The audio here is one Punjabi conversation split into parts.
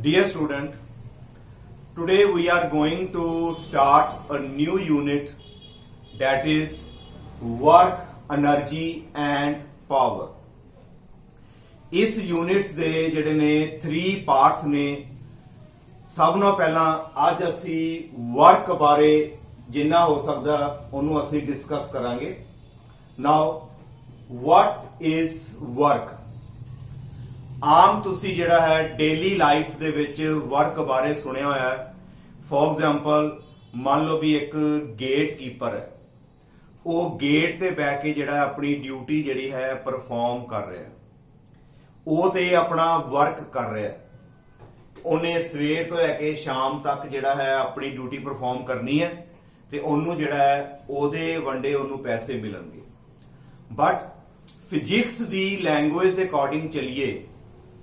Dear student, today we are going to start a new unit that is work, energy and power. इस यूनिट्स दे ਜਿਹੜੇ ਨੇ 3 ਪਾਰਟਸ ਨੇ। ਸਭ ਨਾਲੋਂ ਪਹਿਲਾਂ ਅੱਜ ਅਸੀਂ ਵਰਕ ਬਾਰੇ ਜਿੰਨਾ ਹੋ ਸਕਦਾ ਉਹਨੂੰ ਅਸੀਂ ਡਿਸਕਸ ਕਰਾਂਗੇ। ਨਾਓ what is work? ਆਮ ਤੁਸੀਂ ਜਿਹੜਾ ਹੈ ਡੇਲੀ ਲਾਈਫ ਦੇ ਵਿੱਚ ਵਰਕ ਬਾਰੇ ਸੁਣਿਆ ਹੋਇਆ ਹੈ। ਫੋਰ ਐਗਜ਼ਾਮਪਲ ਮੰਨ ਲਓ ਵੀ ਇੱਕ ਗੇਟ ਕੀਪਰ ਹੈ, ਉਹ ਗੇਟ ਤੇ ਬੈ ਕੇ ਜਿਹੜਾ ਆਪਣੀ ਡਿਊਟੀ ਜਿਹੜੀ ਹੈ ਪਰਫਾਰਮ ਕਰ ਰਿਹਾ, ਉਹ ਤੇ ਆਪਣਾ ਵਰਕ ਕਰ ਰਿਹਾ। ਉਹਨੇ ਸਵੇਰ ਤੋਂ ਲੈ ਕੇ ਸ਼ਾਮ ਤੱਕ ਜਿਹੜਾ ਹੈ ਆਪਣੀ ਡਿਊਟੀ ਪਰਫਾਰਮ ਕਰਨੀ ਹੈ ਤੇ ਉਹਨੂੰ ਜਿਹੜਾ ਹੈ ਉਹਦੇ ਵੰਡੇ ਉਹਨੂੰ ਪੈਸੇ ਮਿਲਣਗੇ। ਬਟ ਫਿਜ਼ਿਕਸ ਦੀ ਲੈਂਗੁਏਜ ਦੇ ਅਕੋਰਡਿੰਗ ਚਲੀਏ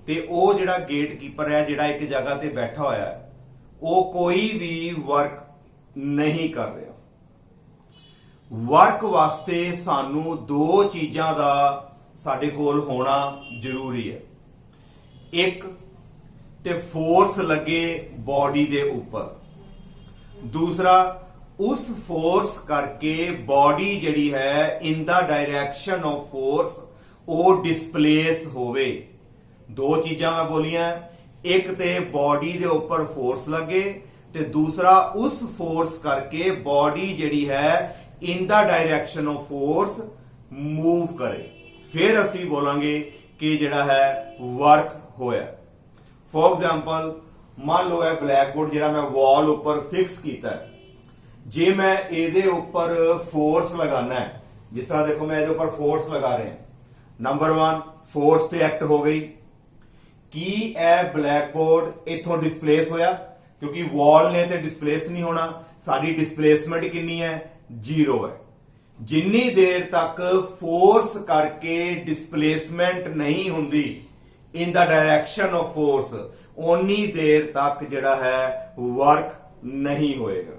ਤੇ ਉਹ ਜਿਹੜਾ ਗੇਟ ਕੀਪਰ ਹੈ, ਜਿਹੜਾ ਇੱਕ ਜਗ੍ਹਾ ਤੇ ਬੈਠਾ ਹੋਇਆ ਹੈ, ਉਹ ਕੋਈ ਵੀ ਵਰਕ ਨਹੀਂ ਕਰ ਰਿਹਾ। ਵਰਕ ਵਾਸਤੇ ਸਾਨੂੰ ਦੋ ਚੀਜ਼ਾਂ ਦਾ ਸਾਡੇ ਕੋਲ ਹੋਣਾ ਜ਼ਰੂਰੀ ਹੈ। ਇੱਕ ਤੇ ਫੋਰਸ ਲੱਗੇ ਬਾਡੀ ਦੇ ਉੱਪਰ, ਦੂਸਰਾ ਉਸ ਫੋਰਸ ਕਰਕੇ ਬਾਡੀ ਜਿਹੜੀ ਹੈ ਇਨ ਦਾ ਡਾਇਰੈਕਸ਼ਨ ਆਫ ਫੋਰਸ ਉਹ ਡਿਸਪਲੇਸ ਹੋਵੇ। ਦੋ ਚੀਜ਼ਾਂ ਮੈਂ ਬੋਲੀਆਂ, ਇੱਕ ਤੇ ਬਾਡੀ ਦੇ ਉੱਪਰ ਫੋਰਸ ਲੱਗੇ ਤੇ ਦੂਸਰਾ ਉਸ ਫੋਰਸ ਕਰਕੇ ਬਾਡੀ ਜਿਹੜੀ ਹੈ ਇਨ ਦਾ ਡਾਇਰੈਕਸ਼ਨ ਆਫ ਫੋਰਸ ਮੂਵ ਕਰੇ। ਫਿਰ ਅਸੀਂ ਬੋਲਾਂਗੇ ਕਿ ਜਿਹੜਾ ਹੈ ਵਰਕ ਹੋਇਆ। ਫੋਰ ਐਗਜ਼ਾਮਪਲ ਮੰਨ ਲਓ ਇਹ ਬਲੈਕ ਬੋਰਡ ਜਿਹੜਾ ਮੈਂ ਵਾਲ ਉੱਪਰ ਫਿਕਸ ਕੀਤਾ ਹੈ, ਜੇ ਮੈਂ ਇਹਦੇ ਉੱਪਰ ਫੋਰਸ ਲਗਾਣਾ ਹੈ, ਜਿਸ ਤਰ੍ਹਾਂ ਦੇਖੋ ਮੈਂ ਇਹਦੇ ਉੱਪਰ ਫੋਰਸ ਲਗਾ ਰਿਹਾ, ਨੰਬਰ 1 ਫੋਰਸ ਤੇ ਐਕਟ ਹੋ ਗਈ। ਕੀ ਇਹ ਬਲੈਕ ਬੋਰਡ ਇਥੋਂ ਡਿਸਪਲੇਸ ਹੋਇਆ? ਕਿਉਂਕਿ ਵਾਲ ਨੇ ਤੇ ਡਿਸਪਲੇਸ ਨਹੀਂ ਹੋਣਾ। ਸਾਡੀ ਡਿਸਪਲੇਸਮੈਂਟ ਕਿੰਨੀ ਹੈ? 0 ਹੈ। ਜਿੰਨੀ ਦੇਰ ਤੱਕ ਫੋਰਸ ਕਰਕੇ ਡਿਸਪਲੇਸਮੈਂਟ ਨਹੀਂ ਹੁੰਦੀ ਇਨ ਦਾ ਡਾਇਰੈਕਸ਼ਨ ਆਫ ਫੋਰਸ, ਓਨੀ ਦੇਰ ਤੱਕ ਜਿਹੜਾ ਹੈ ਵਰਕ ਨਹੀਂ ਹੋਏਗਾ।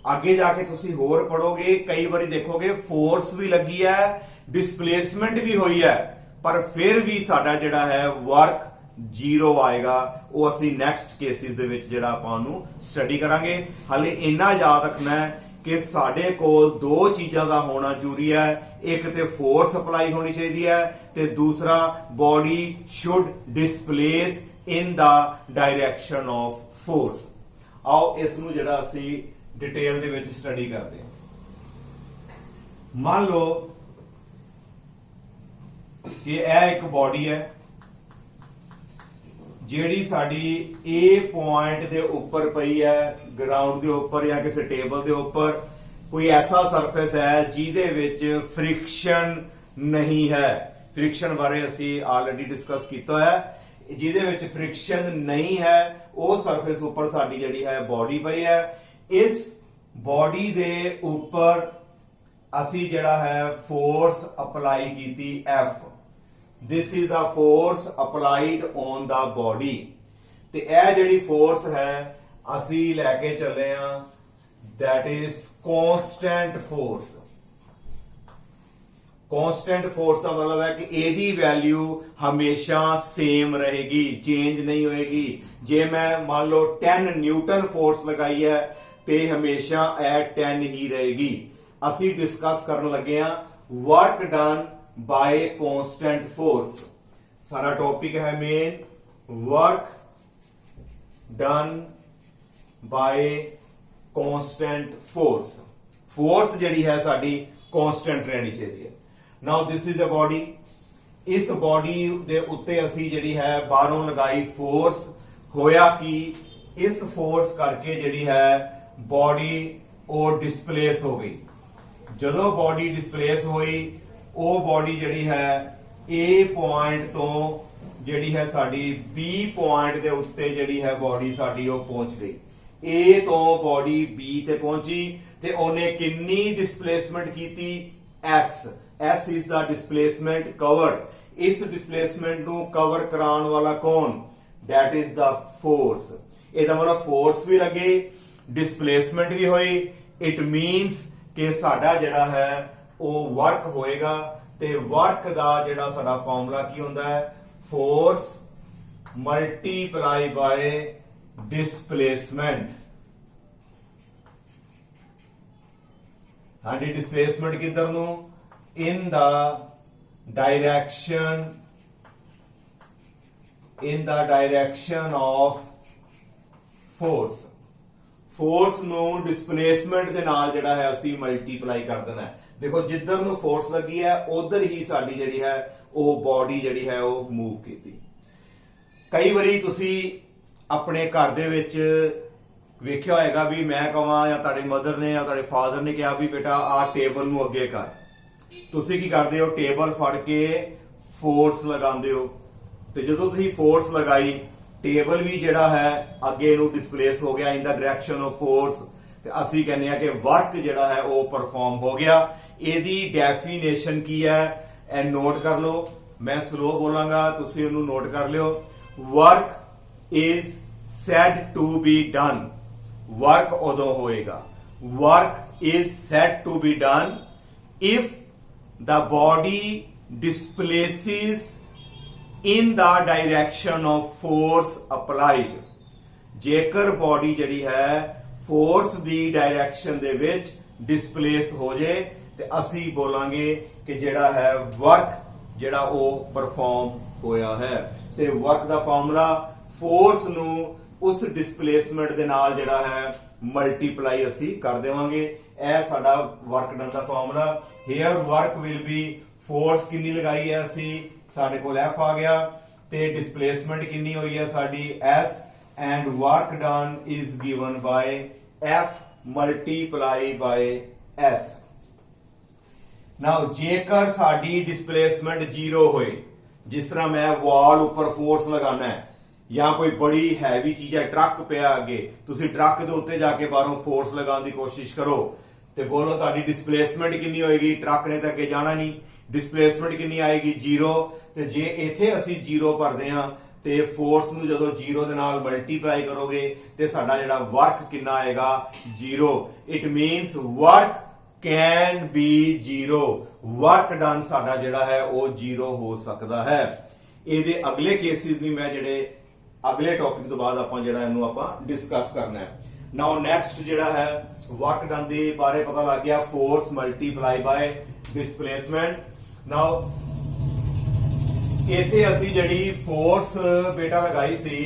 ਅੱਗੇ ਜਾ ਕੇ ਤੁਸੀਂ ਹੋਰ ਪੜੋਗੇ, ਕਈ ਵਾਰੀ ਦੇਖੋਗੇ ਫੋਰਸ ਵੀ ਲੱਗੀ ਹੈ, ਡਿਸਪਲੇਸਮੈਂਟ ਵੀ ਹੋਈ ਹੈ, ਪਰ ਫਿਰ ਵੀ ਸਾਡਾ ਜਿਹੜਾ ਹੈ ਵਰਕ 0 ਆਏਗਾ। ਉਹ ਅਸੀਂ ਨੈਕਸਟ ਕੇਸਿਸ ਦੇ ਵਿੱਚ ਜਿਹੜਾ ਆਪਾਂ ਉਹਨੂੰ ਸਟੱਡੀ ਕਰਾਂਗੇ। ਹਾਲੇ ਇੰਨਾ ਯਾਦ ਰੱਖਣਾ ਹੈ ਕਿ ਸਾਡੇ ਕੋਲ ਦੋ ਚੀਜ਼ਾਂ ਦਾ ਹੋਣਾ ਜ਼ਰੂਰੀ ਹੈ। ਇੱਕ ਤੇ ਫੋਰਸ ਅਪਲਾਈ ਹੋਣੀ ਚਾਹੀਦੀ ਹੈ ਤੇ ਦੂਸਰਾ body should displace in the direction of force. ਆਓ ਇਸ ਨੂੰ ਜਿਹੜਾ ਅਸੀਂ ਡਿਟੇਲ ਦੇ ਵਿੱਚ ਸਟੱਡੀ ਕਰਦੇ ਹਾਂ। ਮੰਨ ਲਓ ਕਿ ਇਹ ਇੱਕ ਬਾਡੀ ਹੈ ਜਿਹੜੀ ਸਾਡੀ A ਪੁਆਇੰਟ ਦੇ ਉੱਪਰ ਪਈ ਹੈ, ਗਰਾਊਂਡ ਦੇ ਉੱਪਰ ਜਾਂ ਕਿਸੇ ਟੇਬਲ ਦੇ ਉੱਪਰ। ਕੋਈ ਐਸਾ ਸਰਫੇਸ ਹੈ ਜਿਹਦੇ ਵਿੱਚ ਫ੍ਰਿਕਸ਼ਨ ਨਹੀਂ ਹੈ। ਫ੍ਰਿਕਸ਼ਨ ਬਾਰੇ ਅਸੀਂ ਆਲਰੇਡੀ ਡਿਸਕਸ ਕੀਤਾ ਹੈ। ਜਿਹਦੇ ਵਿੱਚ ਫ੍ਰਿਕਸ਼ਨ ਨਹੀਂ ਹੈ ਉਹ ਸਰਫੇਸ ਉੱਪਰ ਸਾਡੀ ਜਿਹੜੀ ਹੈ ਬਾਡੀ ਪਈ ਹੈ। ਇਸ ਬਾਡੀ ਦੇ ਉੱਪਰ ਅਸੀਂ ਜਿਹੜਾ ਹੈ ਫੋਰਸ ਅਪਲਾਈ ਕੀਤੀ F। This is the force applied on the body। ਤੇ ਇਹ ਜਿਹੜੀ ਫੋਰਸ ਹੈ ਅਸੀਂ ਲੈ ਕੇ ਚੱਲੇ ਆ, that is constant force। constant force ਦਾ ਮਤਲਬ ਹੈ ਕਿ ਇਹਦੀ ਵੈਲਿਊ ਹਮੇਸ਼ਾ ਸੇਮ ਰਹੇਗੀ, ਚੇਂਜ ਨਹੀਂ ਹੋਏਗੀ। ਜੇ ਮੈਂ ਮੰਨ ਲਓ 10 ਨਿਊਟਨ ਫੋਰਸ ਲਗਾਈ ਹੈ ਤੇ ਹਮੇਸ਼ਾ ਇਹ 10 ਹੀ ਰਹੇਗੀ। ਅਸੀਂ ਡਿਸਕਸ ਕਰਨ ਲੱਗੇ ਆ work done by constant force। ਸਾਡਾ ਟੌਪਿਕ ਹੈ main work done by constant force। Force ਜਿਹੜੀ ਹੈ ਸਾਡੀ constant ਰਹਿਣੀ ਚਾਹੀਦੀ ਹੈ। now this is a body। ਇਸ ਬੋਡੀ ਦੇ ਉੱਤੇ ਅਸੀਂ ਜਿਹੜੀ ਹੈ ਬਾਹਰੋਂ ਲਗਾਈ ਫੋਰਸ। ਹੋਇਆ ਕਿ ਇਸ ਫੋਰਸ ਕਰਕੇ ਜਿਹੜੀ ਹੈ ਬੋਡੀ ਉਹ ਡਿਸਪਲੇਸ ਹੋ ਗਈ। ਜਦੋਂ ਬੋਡੀ ਡਿਸਪਲੇਸ ਹੋਈ ਉਹ ਬੋਡੀ ਜਿਹੜੀ ਹੈ A ਪੁਆਇੰਟ ਤੋਂ ਜਿਹੜੀ ਹੈ ਸਾਡੀ B ਪੁਆਇੰਟ ਦੇ ਉੱਤੇ ਜਿਹੜੀ ਹੈ ਬੋਡੀ ਸਾਡੀ ਉਹ ਪਹੁੰਚ ਗਈ। A ਤੋਂ ਬੋਡੀ B ਤੇ ਪਹੁੰਚੀ ਤੇ ਉਹਨੇ ਕਿੰਨੀ ਡਿਸਪਲੇਸਮੈਂਟ ਕੀਤੀ? S। S is the displacement covered। ਇਸ ਡਿਸਪਲੇਸਮੈਂਟ ਨੂੰ ਕਵਰ ਕਰਾਉਣ ਵਾਲਾ ਕੌਣ? that is the force। ਇਹਦਾ ਮਤਲਬ ਫੋਰਸ ਵੀ ਲੱਗੇ, ਡਿਸਪਲੇਸਮੈਂਟ ਵੀ ਹੋਈ। ਇਟ ਮੀਨਸ ਕਿ ਸਾਡਾ ਜਿਹੜਾ ਹੈ ਉਹ ਵਰਕ ਹੋਏਗਾ। ਤੇ ਵਰਕ ਦਾ ਜਿਹੜਾ ਸਾਡਾ ਫਾਰਮੂਲਾ ਕੀ ਹੁੰਦਾ ਹੈ? Force multiply by displacement। हाँ जी, डिस्प्लेसमेंट किधर नु? in the direction of force। Force ਨੂੰ डिस्प्लेसमेंट ਦੇ ਨਾਲ ਜਿਹੜਾ ਹੈ ਅਸੀਂ ਮਲਟੀਪਲਾਈ ਕਰ ਦੇਣਾ ਹੈ। ਦੇਖੋ ਜਿੱਧਰ ਨੂੰ ਫੋਰਸ ਲੱਗੀ ਹੈ ਉਧਰ ਹੀ ਸਾਡੀ ਜਿਹੜੀ ਹੈ ਉਹ ਬਾਡੀ ਜਿਹੜੀ ਹੈ ਉਹ ਮੂਵ ਕੀਤੀ। ਕਈ ਵਾਰੀ ਤੁਸੀਂ ਆਪਣੇ ਘਰ ਦੇ ਵਿੱਚ ਵੇਖਿਆ ਹੋਏਗਾ ਵੀ ਮੈਂ ਕਹਾਂ ਜਾਂ ਤੁਹਾਡੇ ਮਦਰ ਨੇ ਜਾਂ ਤੁਹਾਡੇ ਫਾਦਰ ਨੇ ਕਿਹਾ ਵੀ ਬੇਟਾ ਆਹ ਟੇਬਲ ਨੂੰ ਅੱਗੇ ਕਰ, ਤੁਸੀਂ ਕੀ ਕਰਦੇ ਹੋ? ਟੇਬਲ ਫੜ ਕੇ ਫੋਰਸ ਲਗਾਉਂਦੇ ਹੋ, ਤੇ ਜਦੋਂ ਤੁਸੀਂ ਫੋਰਸ ਲਗਾਈ ਟੇਬਲ ਵੀ ਜਿਹੜਾ ਹੈ ਅੱਗੇ ਨੂੰ ਡਿਸਪਲੇਸ ਹੋ ਗਿਆ ਇਨ ਦਾ ਡਾਇਰੈਕਸ਼ਨ ਆਫ ਫੋਰਸ, ਤੇ ਅਸੀਂ ਕਹਿੰਦੇ ਆ ਕਿ ਵਰਕ ਜਿਹੜਾ ਹੈ ਉਹ ਪਰਫਾਰਮ ਹੋ ਗਿਆ। ਇਹਦੀ ਡੈਫੀਨੇਸ਼ਨ ਕੀ ਹੈ ਇਹ ਨੋਟ ਕਰ ਲਓ, ਮੈਂ ਸਲੋ ਬੋਲਾਂਗਾ ਤੁਸੀਂ ਉਹਨੂੰ ਨੋਟ ਕਰ ਲਿਓ। Work is said to be done। Work ਉਦੋਂ ਹੋਏਗਾ, work is said to be done if the body displaces in the direction of force applied। ਜੇਕਰ ਬੋਡੀ ਜਿਹੜੀ ਹੈ ਫੋਰਸ ਦੀ ਡਾਇਰੈਕਸ਼ਨ ਦੇ ਵਿੱਚ ਡਿਸਪਲੇਸ ਹੋ ਜੇ ਤੇ ਅਸੀਂ ਬੋਲਾਂਗੇ ਕਿ ਜਿਹੜਾ ਹੈ ਵਰਕ ਜਿਹੜਾ ਉਹ ਪਰਫਾਰਮ ਹੋਇਆ ਹੈ। ਤੇ ਵਰਕ ਦਾ ਫਾਰਮੂਲਾ ਫੋਰਸ ਨੂੰ ਉਸ ਡਿਸਪਲੇਸਮੈਂਟ ਦੇ ਨਾਲ ਜਿਹੜਾ ਹੈ ਮਲਟੀਪਲਾਈ ਅਸੀਂ ਕਰ ਦੇਵਾਂਗੇ। ਇਹ ਸਾਡਾ ਵਰਕ ਡਨ ਦਾ formula. Here work will be force ਕਿੰਨੀ ਲਗਾਈ ਹੈ ਅਸੀਂ, ਸਾਡੇ ਕੋਲ F ਆ ਗਿਆ, ਤੇ ਡਿਸਪਲੇਸਮੈਂਟ ਕਿੰਨੀ ਹੋਈ ਹੈ ਸਾਡੀ S, and work done is given by F multiply by S। now ਜੇਕਰ ਸਾਡੀ ਡਿਸਪਲੇਸਮੈਂਟ 0 ਹੋਏ, ਜਿਸ ਤਰ੍ਹਾਂ ਮੈਂ ਵਾਲ ਉੱਪਰ ਫੋਰਸ ਲਗਾਣਾ ਹੈ ਜਾਂ ਕੋਈ ਬੜੀ ਹੈਵੀ ਚੀਜ਼ ਹੈ, ਟਰੱਕ ਪਿਆ ਅੱਗੇ, ਤੁਸੀਂ ਟਰੱਕ ਦੇ ਉੱਤੇ ਜਾ ਕੇ ਬਾਹਰੋਂ ਫੋਰਸ ਲਗਾਉਣ ਦੀ ਕੋਸ਼ਿਸ਼ ਕਰੋ ਤੇ ਬੋਲੋ ਤੁਹਾਡੀ ਡਿਸਪਲੇਸਮੈਂਟ ਕਿੰਨੀ ਹੋਏਗੀ? ਟਰੱਕ ਨੇ ਤਾਂ ਅੱਗੇ ਜਾਣਾ ਨਹੀਂ, ਡਿਸਪਲੇਸਮੈਂਟ ਕਿੰਨੀ ਆਏਗੀ? 0। ਤੇ ਜੇ ਇੱਥੇ ਅਸੀਂ 0 ਭਰਦੇ ਹਾਂ ਤੇ ਫੋਰਸ ਨੂੰ ਜਦੋਂ 0 ਦੇ ਨਾਲ ਮਲਟੀਪਲਾਈ ਕਰੋਗੇ ਤੇ ਸਾਡਾ ਜਿਹੜਾ ਵਰਕ ਕਿੰਨਾ ਆਏਗਾ? 0। It means work can be 0। Work done ਸਾਡਾ ਜਿਹੜਾ ਹੈ ਉਹ 0 ਹੋ ਸਕਦਾ ਹੈ। ਇਹਦੇ ਅਗਲੇ ਕੇਸਿਸ ਵੀ ਮੈਂ ਜਿਹੜੇ ਅਗਲੇ ਟੌਪਿਕ ਤੋਂ ਬਾਅਦ ਆਪਾਂ ਜਿਹੜਾ ਇਹਨੂੰ ਆਪਾਂ ਡਿਸਕਸ ਕਰਨਾ ਹੈ। ਨਾਓ ਨੈਕਸਟ ਜਿਹੜਾ ਹੈ ਵਰਕ ਡਨ ਦੇ ਬਾਰੇ ਪਤਾ ਲੱਗ ਗਿਆ, ਫੋਰਸ ਮਲਟੀਪਲਾਈ ਬਾय ਡਿਸਪਲੇਸਮੈਂਟ। ਨਾਓ ਇੱਥੇ ਅਸੀਂ ਜਿਹੜੀ ਫੋਰਸ ਬੇਟਾ ਲਗਾਈ ਸੀ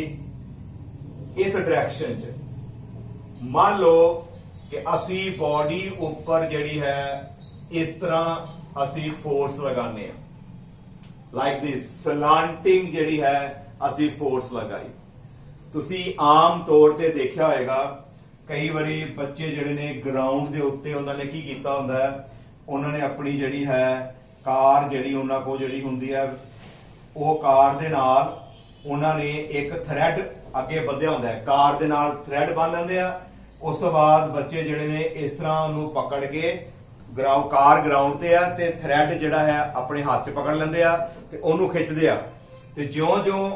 ਇਸ ਡਾਇਰੈਕਸ਼ਨ 'ਚ, ਮੰਨ ਲਓ ਕਿ ਅਸੀਂ ਬਾਡੀ ਉੱਪਰ ਜਿਹੜੀ ਹੈ ਇਸ ਤਰ੍ਹਾਂ ਅਸੀਂ ਫੋਰਸ ਲਗਾਉਂਦੇ ਆ, ਲਾਈਕ ਦਿਸ ਸਲਾਂਟਿੰਗ ਜਿਹੜੀ ਹੈ ਅਸੀਂ ਫੋਰਸ ਲਗਾਈ। ਤੁਸੀਂ ਆਮ ਤੌਰ ਤੇ ਦੇਖਿਆ ਹੋਏਗਾ ਕਈ ਵਾਰੀ ਬੱਚੇ ਜਿਹੜੇ ਨੇ ਗਰਾਊਂਡ ਦੇ ਉੱਤੇ ਉਹਨਾਂ ਨੇ ਕੀ ਕੀਤਾ ਹੁੰਦਾ ਹੈ, ਉਹਨਾਂ ਨੇ ਆਪਣੀ ਜਿਹੜੀ ਹੈ ਕਾਰ ਜਿਹੜੀ ਉਹਨਾਂ ਕੋਲ ਜਿਹੜੀ ਹੁੰਦੀ ਹੈ ਉਹ ਕਾਰ ਦੇ ਨਾਲ ਉਹਨਾਂ ਨੇ ਇੱਕ ਥ੍ਰੈਡ ਅੱਗੇ ਬੱਧਿਆ ਹੁੰਦਾ ਹੈ, ਕਾਰ ਦੇ ਨਾਲ ਥ੍ਰੈਡ ਬੰਨ ਲੈਂਦੇ ਆ। ਉਸ ਤੋਂ ਬਾਅਦ ਬੱਚੇ ਜਿਹੜੇ ਨੇ ਇਸ ਤਰ੍ਹਾਂ ਉਹਨੂੰ ਪਕੜ ਕੇ ਕਾਰ ਗਰਾਊਂਡ ਤੇ ਆ ਤੇ ਥ੍ਰੈਡ ਜਿਹੜਾ ਹੈ ਆਪਣੇ ਹੱਥ 'ਚ ਪਕੜ ਲੈਂਦੇ ਆ ਤੇ ਉਹਨੂੰ ਖਿੱਚਦੇ ਆ, ਤੇ ਜਿਉਂ-ਜਿਉਂ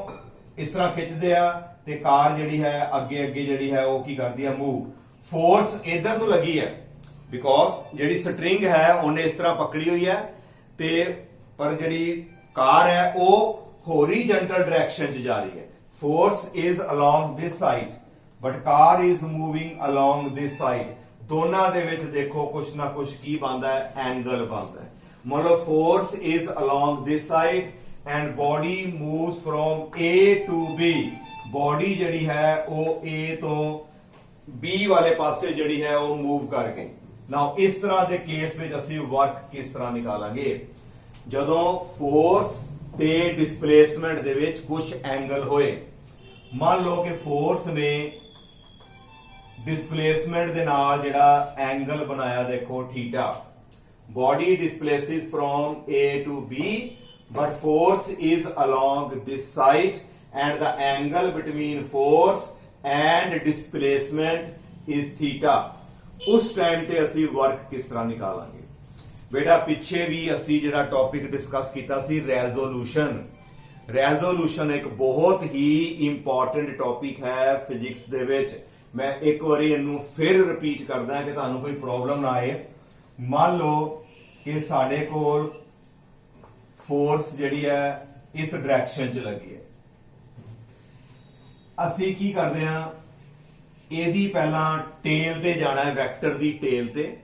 ਇਸ ਤਰ੍ਹਾਂ ਖਿੱਚਦੇ ਆ ਤੇ ਕਾਰ ਜਿਹੜੀ ਹੈ ਅੱਗੇ ਜਿਹੜੀ ਹੈ ਉਹ ਕੀ ਕਰਦੀ ਹੈ? ਮੂਵ। ਫੋਰਸ ਇਧਰ ਨੂੰ ਲੱਗੀ ਹੈ ਬਿਕੋਜ਼ ਜਿਹੜੀ ਸਟਰਿੰਗ ਹੈ ਉਹਨੇ ਇਸ ਤਰ੍ਹਾਂ ਪਕੜੀ ਹੋਈ ਹੈ, ਤੇ ਪਰ ਜਿਹੜੀ ਕਾਰ ਹੈ ਉਹ ਹੋਰੀਜ਼ੋਨਟਲ ਡਾਇਰੈਕਸ਼ਨ 'ਚ ਜਾ ਰਹੀ ਹੈ। Force is along this side but carb is moving along this side. ਦੋਨਾਂ ਦੇ ਵਿੱਚ ਦੇਖੋ ਕੁਛ ਨਾ ਕੁਛ ਕੀ ਬਣਦਾ ਹੈ? ਐਂਗਲ ਬਣਦਾ ਹੈ। ਮੰਨ ਲਓ force is along this side and body moves from A to B। Body ਜਿਹੜੀ ਹੈ ਉਹ A ਤੋਂ B ਵਾਲੇ ਪਾਸੇ ਜਿਹੜੀ ਹੈ ਉਹ ਮੂਵ ਕਰ ਗਈ। ਨਾਓ ਇਸ ਤਰ੍ਹਾਂ ਦੇ ਕੇਸ ਵਿੱਚ ਅਸੀਂ ਵਰਕ ਕਿਸ ਤਰ੍ਹਾਂ ਨਿਕਾਲਾਂਗੇ? ਜਦੋਂ ਫੋਰਸ ਤੇ ਡਿਸਪਲੇਸਮੈਂਟ ਦੇ ਵਿੱਚ ਕੁਝ ਐਂਗਲ ਹੋਏ, ਮੰਨ ਲਓ ਕਿ ਫੋਰਸ ਨੇ ਡਿਸਪਲੇਸਮੈਂਟ ਦੇ ਨਾਲ ਜਿਹੜਾ ਐਂਗਲ ਬਣਾਇਆ ਦੇਖੋ theta. Body displaces from A to B but force is along this side and the angle between force and displacement is theta। ਉਸ ਟਾਈਮ ਤੇ ਅਸੀਂ ਵਰਕ ਕਿਸ ਤਰ੍ਹਾਂ ਨਿਕਾਲਾਂਗੇ? ਬੇਟਾ ਪਿੱਛੇ ਵੀ ਅਸੀਂ ਜਿਹੜਾ ਟੌਪਿਕ ਡਿਸਕਸ ਕੀਤਾ ਸੀ ਰੈਜ਼ੋਲੂਸ਼ਨ। ਰੈਜ਼ੋਲੂਸ਼ਨ ਇੱਕ ਬਹੁਤ ਹੀ ਇੰਪੋਰਟੈਂਟ ਟੌਪਿਕ ਹੈ ਫਿਜ਼ਿਕਸ ਦੇ ਵਿੱਚ। ਮੈਂ ਇੱਕ ਵਾਰੀ ਇਹਨੂੰ ਫਿਰ ਰਿਪੀਟ ਕਰਦਾ ਕਿ ਤੁਹਾਨੂੰ ਕੋਈ ਪ੍ਰੋਬਲਮ ਨਾ ਆਏ। ਮੰਨ ਲਓ ਕਿ ਸਾਡੇ ਕੋਲ ਫੋਰਸ ਜਿਹੜੀ ਹੈ ਇਸ ਡਾਇਰੈਕਸ਼ਨ 'ਚ ਲੱਗੀ ਹੈ ਅਸੀਂ ਕੀ ਕਰਦੇ ਆ, ਇਹਦੀ ਪਹਿਲਾਂ ਟੇਲ ਤੇ ਜਾਣਾ ਹੈ, ਵੈਕਟਰ ਦੀ ਟੇਲ ਤੇ।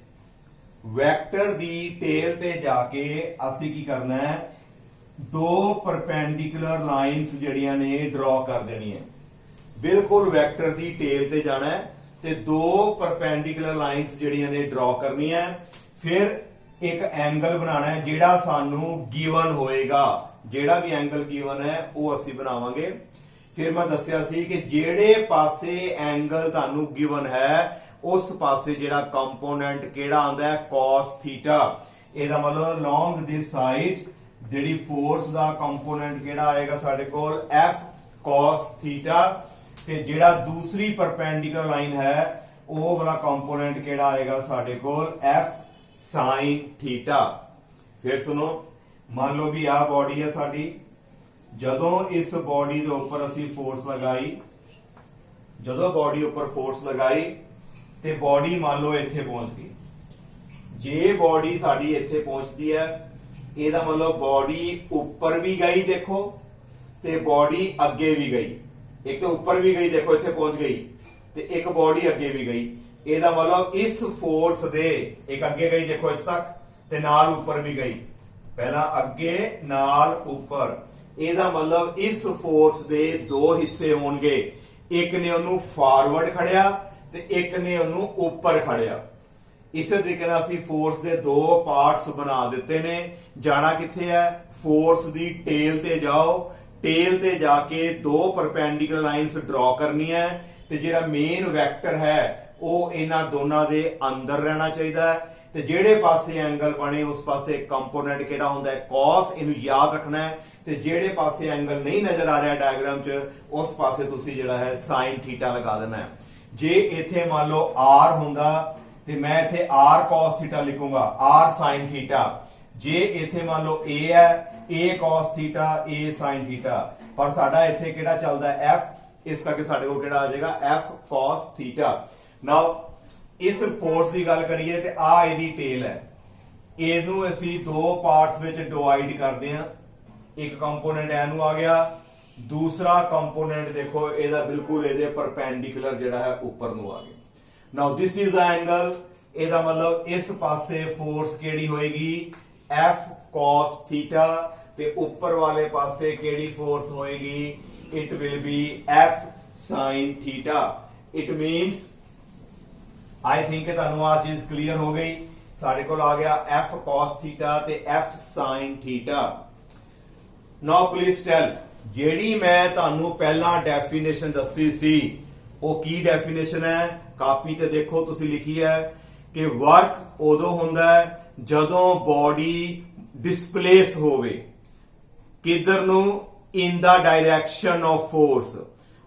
ਵੈਕਟਰ ਦੀ ਟੇਲ ਤੇ ਜਾ ਕੇ ਅਸੀਂ ਕੀ ਕਰਨਾ ਹੈ, ਦੋ ਪਰਪੈਂਡੀਕੂਲਰ ਲਾਈਨਸ ਜਿਹੜੀਆਂ ਨੇ ਡਰਾ ਕਰ ਦੇਣੀਆਂ। ਬਿਲਕੁਲ ਵੈਕਟਰ ਦੀ ਟੇਲ ਤੇ ਜਾਣਾ ਹੈ ਤੇ ਦੋ ਪਰਪੈਂਡੀਕੂਲਰ ਲਾਈਨਸ ਜਿਹੜੀਆਂ ਨੇ ਡਰਾ ਕਰਨੀਆਂ। ਫਿਰ ਇੱਕ ਐਂਗਲ ਬਣਾਉਣਾ ਹੈ ਜਿਹੜਾ ਸਾਨੂੰ ਗਿਵਨ ਹੋਏਗਾ, ਜਿਹੜਾ ਵੀ ਐਂਗਲ ਗਿਵਨ ਹੈ ਉਹ ਅਸੀਂ ਬਣਾਵਾਂਗੇ। ਫਿਰ ਮੈਂ ਦੱਸਿਆ ਸੀ ਕਿ ਜਿਹੜੇ ਪਾਸੇ ਐਂਗਲ ਤੁਹਾਨੂੰ ਗਿਵਨ ਹੈ ਉਸ ਪਾਸੇ ਜਿਹੜਾ ਕੰਪੋਨੈਂਟ ਕਿਹੜਾ ਆਉਂਦਾ ਹੈ, cos ਥੀਟਾ। ਇਹਦਾ ਮਤਲਬ along this side ਜਿਹੜੀ ਫੋਰਸ ਦਾ ਕੰਪੋਨੈਂਟ ਕਿਹੜਾ ਆਏਗਾ ਸਾਡੇ ਕੋਲ, F cos ਥੀਟਾ। ਤੇ ਜਿਹੜਾ ਦੂਸਰੀ ਪਰਪੈਂਡੀਕੂਲਰ ਲਾਈਨ ਹੈ ਉਹ ਵਾਲਾ ਕੰਪੋਨੈਂਟ ਕਿਹੜਾ ਆਏਗਾ ਸਾਡੇ ਕੋਲ, F sin ਥੀਟਾ। ਫਿਰ ਸੁਣੋ, ਮੰਨ ਲਓ ਵੀ ਆਹ ਬਾਡੀ ਹੈ ਸਾਡੀ, ਜਦੋਂ ਇਸ ਬਾਡੀ ਦੇ ਉੱਪਰ ਅਸੀਂ ਫੋਰਸ ਲਗਾਈ, ਜਦੋਂ ਬਾਡੀ ਉੱਪਰ ਫੋਰਸ ਲਗਾਈ ਤੇ ਬਾਡੀ ਮੰਨ ਲਓ ਇੱਥੇ ਪਹੁੰਚ ਗਈ। ਜੇ ਬਾਡੀ ਸਾਡੀ ਇੱਥੇ ਪਹੁੰਚਦੀ ਹੈ ਇਹਦਾ ਮਤਲਬ ਬਾਡੀ ਉੱਪਰ ਵੀ ਗਈ ਦੇਖੋ ਤੇ ਬਾਡੀ ਅੱਗੇ ਵੀ ਗਈ। ਇੱਕ ਤਾਂ ਉੱਪਰ ਵੀ ਗਈ ਦੇਖੋ ਇੱਥੇ ਪਹੁੰਚ ਗਈ ਤੇ ਇੱਕ ਬਾਡੀ ਅੱਗੇ ਵੀ ਗਈ। ਇਹਦਾ ਮਤਲਬ ਇਸ ਫੋਰਸ ਦੇ ਇੱਕ ਅੱਗੇ ਗਈ ਦੇਖੋ ਇਸ ਤੱਕ ਤੇ ਨਾਲ ਉੱਪਰ ਵੀ ਗਈ, ਪਹਿਲਾਂ ਅੱਗੇ ਨਾਲ ਉੱਪਰ। ਇਹਦਾ ਮਤਲਬ ਇਸ ਫੋਰਸ ਦੇ ਦੋ ਹਿੱਸੇ ਹੋਣਗੇ, ਇੱਕ ਨੇ ਉਹਨੂੰ ਫਾਰਵਰਡ ਖੜਿਆ ਤੇ ਇੱਕ ਨੇ ਉਹਨੂੰ ਉੱਪਰ ਖੜਿਆ। ਇਸੇ ਤਰੀਕੇ ਨਾਲ ਅਸੀਂ ਫੋਰਸ ਦੇ ਦੋ ਪਾਰਟਸ ਬਣਾ ਦਿੱਤੇ ਨੇ। ਜਾਣਾ ਕਿੱਥੇ ਹੈ, ਫੋਰਸ ਦੀ ਟੇਲ ਤੇ ਜਾਓ, ਟੇਲ ਤੇ ਜਾ ਕੇ ਦੋ ਪਰਪੈਂਡੀਕੂਲਰ ਲਾਈਨਸ ਡਰਾ ਕਰਨੀਆਂ ਤੇ ਜਿਹੜਾ ਮੇਨ ਵੈਕਟਰ ਹੈ ਉਹ ਇਹਨਾਂ ਦੋਨਾਂ ਦੇ ਅੰਦਰ ਰਹਿਣਾ ਚਾਹੀਦਾ ਹੈ। ਤੇ ਜਿਹੜੇ ਪਾਸੇ ਐਂਗਲ ਬਣੇ ਉਸ ਪਾਸੇ ਕੰਪੋਨੈਂਟ ਕਿਹੜਾ ਹੁੰਦਾ ਹੈ, cos। ਇਹਨੂੰ ਯਾਦ ਰੱਖਣਾ ਹੈ। ਤੇ ਜਿਹੜੇ ਪਾਸੇ ਐਂਗਲ ਨਹੀਂ ਨਜ਼ਰ ਆ ਰਿਹਾ ਡਾਇਗਰਾਮ 'ਚ ਉਸ ਪਾਸੇ ਤੁਸੀਂ ਜਿਹੜਾ ਹੈ sin ਥੀਟਾ ਲਗਾ ਦੇਣਾ ਹੈ। ਜੇ ਇੱਥੇ ਮੰਨ ਲਓ r ਹੁੰਦਾ ਤੇ ਮੈਂ ਇੱਥੇ r cos ਥੀਟਾ ਲਿਖੂੰਗਾ, r sin ਥੀਟਾ। ਜੇ ਇੱਥੇ ਮੰਨ ਲਓ a ਹੈ, a cos theta, a sin theta. ਪਰ ਸਾਡਾ ਇੱਥੇ ਕਿਹੜਾ ਚੱਲਦਾ ਹੈ, f, ਇਸ ਕਰਕੇ ਸਾਡੇ ਕੋਲ ਕਿਹੜਾ ਆ ਜਾਏਗਾ, f cos ਥੀਟਾ। ਨਾਓ ਇਸ ਫੋਰਸ ਦੀ ਗੱਲ ਕਰੀਏ ਤੇ ਆ ਇਹਦੀ ਟੇਲ ਹੈ। ਇਹਨੂੰ ਅਸੀਂ ਦੋ ਪਾਰਟਸ ਵਿੱਚ ਡਿਵਾਈਡ ਕਰਦੇ ਹਾਂ। ਇੱਕ ਕੰਪੋਨੈਂਟ ਇਹਨੂੰ ਆ ਗਿਆ, ਦੂਸਰਾ ਕੰਪੋਨੈਂਟ ਦੇਖੋ ਇਹਦਾ ਬਿਲਕੁਲ ਇਹਦੇ ਪਰਪੈਂਡੀਕੂਲਰ ਜਿਹੜਾ ਹੈ ਉੱਪਰ ਨੂੰ ਆ ਗਿਆ। ਨਾਓ ਦਿਸ ਇਜ਼ ਅ ਐਂਗਲ। ਇਹਦਾ ਮਤਲਬ ਇਸ ਪਾਸੇ ਫੋਰਸ ਕਿਹੜੀ ਹੋਏਗੀ, F cos ਥੀਟਾ ਤੇ ਉੱਪਰ ਵਾਲੇ ਪਾਸੇ ਕਿਹੜੀ ਫੋਰਸ ਹੋਏਗੀ, it will be F sin theta. It means I think ਤੁਹਾਨੂੰ ਆ ਚੀਜ਼ ਕਲੀਅਰ ਹੋ ਗਈ। ਸਾਡੇ ਕੋਲ ਆ ਗਿਆ F cos ਥੀਟਾ ਤੇ F sin theta. Now please tell, ਜਿਹੜੀ ਮੈਂ ਤੁਹਾਨੂੰ ਪਹਿਲਾਂ ਡੈਫੀਨੇਸ਼ਨ ਦੱਸੀ ਸੀ ਉਹ ਕੀ ਡੈਫੀਨੇਸ਼ਨ ਹੈ, ਕਾਪੀ ਤੇ ਦੇਖੋ ਤੁਸੀਂ ਲਿਖੀ ਹੈ ਕਿ ਵਰਕ ਉਦੋਂ ਹੁੰਦਾ ਹੈ ਜਦੋਂ ਬਾਡੀ ਡਿਸਪਲੇਸ ਹੋਵੇ। ਕਿੱਧਰ ਨੂੰ, ਇਨ ਦਾ ਡਾਇਰੈਕਸ਼ਨ ਆਫ ਫੋਰਸ।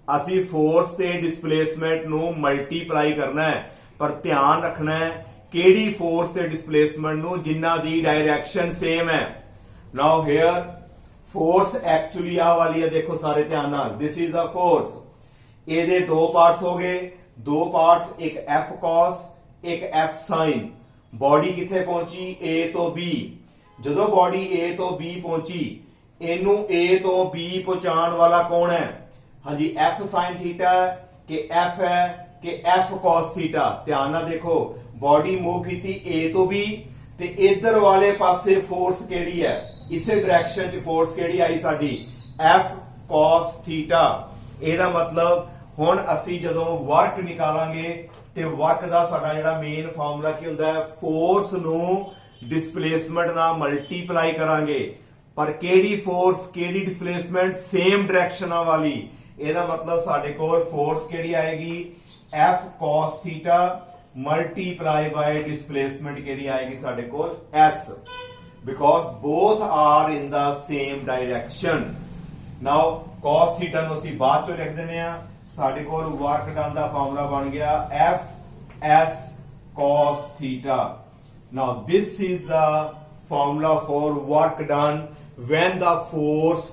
ਅਸੀਂ ਫੋਰਸ ਤੇ ਡਿਸਪਲੇਸਮੈਂਟ ਨੂੰ ਮਲਟੀਪਲਾਈ ਕਰਨਾ ਹੈ, ਪਰ ਧਿਆਨ ਰੱਖਣਾ ਹੈ ਕਿਹੜੀ ਫੋਰਸ ਤੇ ਡਿਸਪਲੇਸਮੈਂਟ ਨੂੰ, ਜਿਨ੍ਹਾਂ ਦੀ ਡਾਇਰੈਕਸ਼ਨ ਸੇਮ ਹੈ। ਨਾਓ ਹੇਅਰ ਫੋਰਸ ਐਕਚੁਅਲੀ ਆ ਵਾਲੀ ਹੈ, ਦੇਖੋ ਸਾਰੇ ਧਿਆਨ ਨਾਲ, ਦਿਸ ਇਜ਼ ਅ ਫੋਰਸ। ਇਹਦੇ ਦੋ ਪਾਰਟਸ ਹੋ ਗਏ, ਦੋ ਪਾਰਟਸ, ਇੱਕ F cos ਇੱਕ F sin। ਬਾਡੀ ਕਿੱਥੇ ਪਹੁੰਚੀ, A ਤੋਂ B। ਜਦੋਂ ਬਾਡੀ A ਤੋਂ B ਪਹੁੰਚੀ, ਇਹਨੂੰ A ਤੋਂ B ਪਹੁੰਚਾਉਣ ਵਾਲਾ ਕੌਣ ਹੈ, ਹਾਂਜੀ F sin ਥੀਟਾ ਕਿ F ਹੈ ਕਿ F cos ਥੀਟਾ। ਧਿਆਨ ਨਾਲ ਦੇਖੋ, ਬਾਡੀ ਮੂਵ ਕੀਤੀ A ਤੋਂ B ਤੇ ਇਧਰ ਵਾਲੇ ਪਾਸੇ ਫੋਰਸ ਕਿਹੜੀ ਹੈ, ਇਸੇ ਡਾਇਰੈਕਸ਼ਨ 'ਚ ਫੋਰਸ ਕਿਹੜੀ ਆਈ ਸਾਡੀ, F cos ਥੀਟਾ। ਇਹਦਾ ਮਤਲਬ ਹੁਣ ਅਸੀਂ ਜਦੋਂ ਵਰਕ ਨਿਕਾਲਾਂਗੇ ਤੇ ਵਰਕ ਦਾ ਸਾਡਾ ਜਿਹੜਾ ਮੇਨ ਫਾਰਮੂਲਾ ਕੀ ਹੁੰਦਾ ਹੈ, ਫੋਰਸ ਨੂੰ ਡਿਸਪਲੇਸਮੈਂਟ ਨਾਲ ਮਲਟੀਪਲਾਈ ਕਰਾਂਗੇ। ਪਰ ਕਿਹੜੀ ਫੋਰਸ ਕਿਹੜੀ ਡਿਸਪਲੇਸਮੈਂਟ, ਸੇਮ ਡਾਇਰੈਕਸ਼ਨਾਂ ਵਾਲੀ। ਇਹਦਾ ਮਤਲਬ ਸਾਡੇ ਕੋਲ ਫੋਰਸ ਕਿਹੜੀ ਆਏਗੀ, F cos ਥੀਟਾ ਮਲਟੀਪਲਾਈ ਬਾਈ ਡਿਸਪਲੇਸਮੈਂਟ ਕਿਹੜੀ ਆਏਗੀ ਸਾਡੇ ਕੋਲ, S, because both are in the same direction। now cos theta ਨੂੰ ਅਸੀਂ ਬਾਅਦ ਚੋਂ ਲਿਖ ਦਿੰਦੇ ਆ। ਸਾਡੇ ਕੋਲ ਵਰਕ ਡਨ ਦਾ ਫਾਰਮੂਲਾ ਬਣ ਗਿਆ F S cos theta. now this is the formula for work done when the force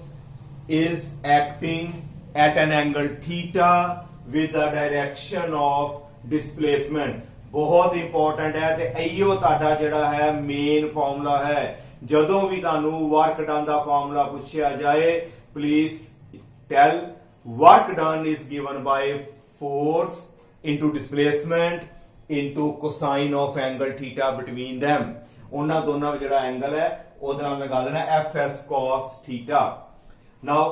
is acting at an angle theta with the direction of displacement। ਬਹੁਤ ਇੰਪੋਰਟੈਂਟ ਹੈ ਤੇ ਇਹੋ ਤੁਹਾਡਾ ਜਿਹੜਾ ਹੈ ਮੇਨ ਫਾਰਮੂਲਾ ਹੈ। ਜਦੋਂ ਵੀ ਤੁਹਾਨੂੰ ਵਰਕ ਡਨ ਦਾ ਫਾਰਮੂਲਾ ਪੁੱਛਿਆ ਜਾਏ, please tell work done is given by force into displacement into cosine of angle theta between them. ਉਹਨਾਂ ਦੋਨਾਂ ਵਿੱਚ ਜਿਹੜਾ ਐਂਗਲ ਹੈ ਉਹਦੇ ਨਾਲ ਲਗਾ ਦੇਣਾ fs cos theta. now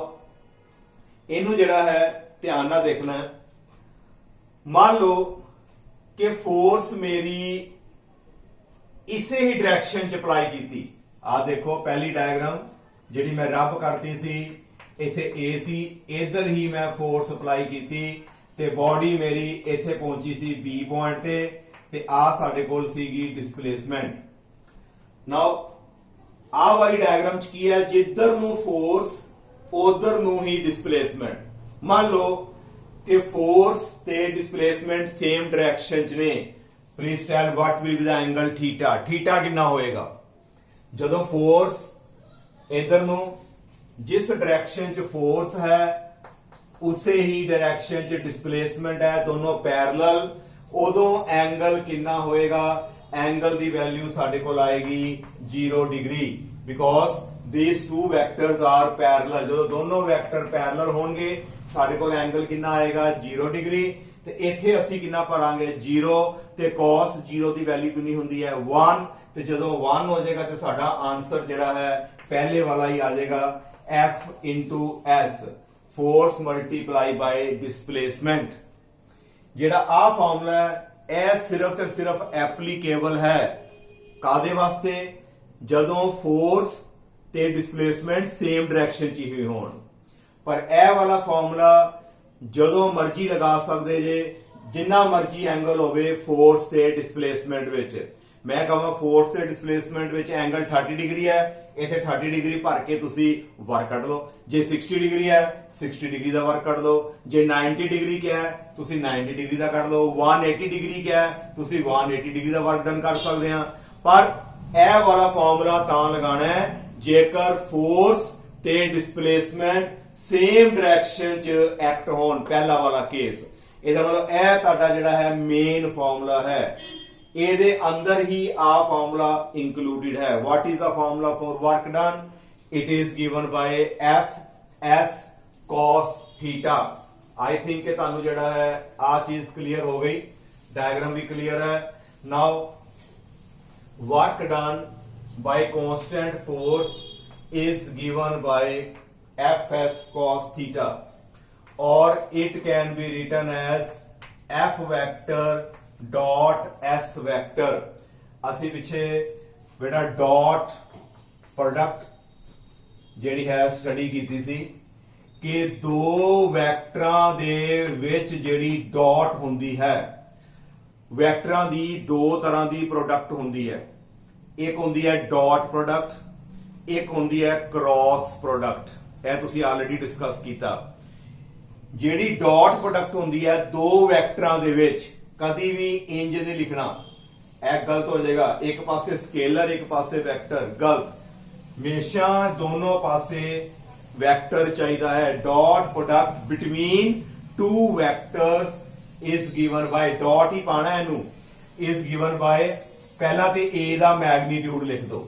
ਇਹਨੂੰ ਜਿਹੜਾ ਹੈ ਧਿਆਨ ਨਾਲ ਦੇਖਣਾ ਹੈ। ਮੰਨ ਲਓ ਕਿ ਫੋਰਸ ਮੇਰੀ ਇਸੇ ਹੀ ਡਾਇਰੈਕਸ਼ਨ ਚ ਅਪਲਾਈ ਕੀਤੀ। ਆ ਦੇਖੋ ਪਹਿਲੀ ਡਾਇਗਰਾਮ ਜਿਹੜੀ ਮੈਂ ਰੱਬ ਕਰਤੀ ਸੀ, ਇੱਥੇ A ਸੀ, ਇਧਰ ਹੀ ਮੈਂ ਫੋਰਸ ਅਪਲਾਈ ਕੀਤੀ ਤੇ ਬਾਡੀ ਮੇਰੀ ਇੱਥੇ ਪਹੁੰਚੀ ਸੀ B ਪੁਆਇੰਟ ਤੇ ਆ ਸਾਡੇ ਕੋਲ ਸੀਗੀ ਡਿਸਪਲੇਸਮੈਂਟ। ਨਾਓ ਆ ਵਾਲੀ ਡਾਇਗਰਾਮ ਚ ਕੀ ਹੈ, ਜਿੱਧਰ ਨੂੰ ਫੋਰਸ ਉਧਰ ਨੂੰ ਹੀ ਡਿਸਪਲੇਸਮੈਂਟ। ਮੰਨ ਲਓ ਕਿ ਫੋਰਸ ਤੇ ਡਿਸਪਲੇਸਮੈਂਟ ਸੇਮ ਡਾਇਰੈਕਸ਼ਨ ਚ ਨੇ। Please tell what will be the angle theta. Theta ਕਿੰਨਾ ਹੋਏਗਾ ਜਦੋਂ ਫੋਰਸ ਇਧਰ ਨੂੰ, ਜਿਸ ਡਾਇਰੈਕਸ਼ਨ ਚ ਫੋਰਸ ਹੈ ਉਸੇ ਹੀ ਡਾਇਰੈਕਸ਼ਨ ਚ ਡਿਸਪਲੇਸਮੈਂਟ ਹੈ, ਦੋਨੋਂ ਪੈਰਲਲ। ਉਦੋਂ ਐਂਗਲ ਕਿੰਨਾ ਹੋਏਗਾ, ਐਂਗਲ ਦੀ ਵੈਲਿਊ ਸਾਡੇ ਕੋਲ ਆਏਗੀ 0 degree because these two vectors are parallel। ਜਦੋਂ ਦੋਨੋਂ ਵੈਕਟਰ ਪੈਰਲਲ ਹੋਣਗੇ ਸਾਡੇ ਕੋਲ ਐਂਗਲ ਕਿੰਨਾ ਆਏਗਾ 0 ਡਿਗਰੀ। ਤੇ ਇੱਥੇ ਅਸੀਂ ਕਿੰਨਾ ਭਰਾਂਗੇ 0 ਤੇ cos 0 ਦੀ ਵੈਲਿਊ ਕਿੰਨੀ ਹੁੰਦੀ ਹੈ 1। ਤੇ ਜਦੋਂ 1 ਹੋ ਜਾਏਗਾ ਤੇ ਸਾਡਾ ਆਨਸਰ ਜਿਹੜਾ ਹੈ ਪਹਿਲੇ ਵਾਲਾ ਹੀ ਆ ਜਾਏਗਾ F into S, force multiply by displacement। ਜਿਹੜਾ ਆ ਫਾਰਮੂਲਾ ਹੈ ਇਹ ਸਿਰਫ ਤੇ ਸਿਰਫ ਐਪਲੀਕੇਬਲ ਹੈ ਕਾਦੇ ਵਾਸਤੇ, ਜਦੋਂ ਫੋਰਸ ਤੇ ਡਿਸਪਲੇਸਮੈਂਟ ਸੇਮ ਡਾਇਰੈਕਸ਼ਨ ਚ ਹੀ ਹੋਣ। ਪਰ ਇਹ ਵਾਲਾ ਫਾਰਮੂਲਾ ਜਦੋਂ ਮਰਜ਼ੀ ਲਗਾ ਸਕਦੇ ਜੇ, ਜਿੰਨਾ ਮਰਜ਼ੀ ਐਂਗਲ ਹੋਵੇ ਫੋਰਸ ਤੇ ਡਿਸਪਲੇਸਮੈਂਟ ਵਿੱਚ। ਮੈਂ ਕਹਾਂ ਫੋਰਸ ਤੇ ਡਿਸਪਲੇਸਮੈਂਟ ਵਿੱਚ ਐਂਗਲ 30 ਡਿਗਰੀ ਹੈ, ਇੱਥੇ 30 ਡਿਗਰੀ ਭਰ ਕੇ ਤੁਸੀਂ ਵਰਕ ਕੱਢ ਲਓ। ਜੇ 60 ਡਿਗਰੀ ਹੈ 60 ਡਿਗਰੀ ਦਾ ਵਰਕ ਕੱਢ ਲਓ। ਜੇ 90 ਡਿਗਰੀ ਕਿਹਾ ਹੈ ਤੁਸੀਂ 90 ਡਿਗਰੀ ਦਾ ਕੱਢ ਲਓ। 180 ਡਿਗਰੀ ਕਿਹਾ ਹੈ ਤੁਸੀਂ 180 ਡਿਗਰੀ ਦਾ ਵਰਕ ਡਨ ਕਰ ਸਕਦੇ ਆ। ਪਰ ਇਹ ਵਾਲਾ ਫਾਰਮੂਲਾ ਤਾਂ ਲਗਾਣਾ ਹੈ ਜੇਕਰ ਫੋਰਸ ਤੇ ਡਿਸਪਲੇਸਮੈਂਟ ਸੇਮ ਡਾਇਰੈਕਸ਼ਨ ਚ ਐਕਟ ਹੋਣ, ਪਹਿਲਾ ਵਾਲਾ ਕੇਸ। ਇਹਦਾ ਮਤਲਬ ਇਹ ਤੁਹਾਡਾ ਜਿਹੜਾ ਹੈ ਮੇਨ ਫਾਰਮੂਲਾ ਹੈ, ਇਹਦੇ ਅੰਦਰ ਹੀ ਆ ਫਾਰਮੂਲਾ ਇਨਕਲੂਡਡ ਹੈ। What is the formula for work done? It is given ਬਾय F S cos theta. I think ਕਿ ਤੁਹਾਨੂੰ ਜਿਹੜਾ ਹੈ ਆ ਚੀਜ਼ ਕਲੀਅਰ ਹੋ ਗਈ, ਡਾਇਗਰਾਮ ਵੀ ਕਲੀਅਰ ਹੈ। ਨਾਓ work done by constant force is given by Fs cos theta, or it can be written as F vector dot S vector। ਅਸੀਂ ਪਿੱਛੇ ਬੇਟਾ ਡਾਟ ਪ੍ਰੋਡਕਟ ਜਿਹੜੀ ਹੈ ਸਟੱਡੀ ਕੀਤੀ ਸੀ ਕਿ ਦੋ ਵੈਕਟਰਾਂ ਦੇ ਵਿੱਚ ਜਿਹੜੀ ਡਾਟ ਹੁੰਦੀ ਹੈ, ਵੈਕਟਰਾਂ ਦੀ ਦੋ ਤਰ੍ਹਾਂ ਦੀ ਪ੍ਰੋਡਕਟ ਹੁੰਦੀ ਹੈ। ਇੱਕ ਹੁੰਦੀ ਹੈ ਡਾਟ ਪ੍ਰੋਡਕਟ, ਇੱਕ ਹੁੰਦੀ ਹੈ ਕ੍ਰਾਸ ਪ੍ਰੋਡਕਟ। ਇਹ ਤੁਸੀਂ ਆਲਰੇਡੀ ਡਿਸਕਸ ਕੀਤਾ। ਜਿਹੜੀ ਡਾਟ ਪ੍ਰੋਡਕਟ ਹੁੰਦੀ ਹੈ ਦੋ ਵੈਕਟਰਾਂ ਦੇ ਵਿੱਚ, ਕਦੀ ਵੀ ਇੰਜ ਨਹੀਂ ਲਿਖਣਾ, ਇਹ ਗਲਤ ਹੋ ਜਾਏਗਾ। ਇੱਕ ਪਾਸੇ ਸਕੇਲਰ ਇੱਕ ਪਾਸੇ ਵੈਕਟਰ, ਗਲਤ। ਹਮੇਸ਼ਾ ਦੋਨੋਂ ਪਾਸੇ ਵੈਕਟਰ ਚਾਹੀਦਾ ਹੈ। Dot product between two vectors is given by, dot ਹੀ ਪਾਣਾ ਇਹਨੂੰ, is given by, ਪਹਿਲਾਂ ਤੇ A ਦਾ ਮੈਗਨੀਟਿਊਡ ਲਿਖ ਦੋ।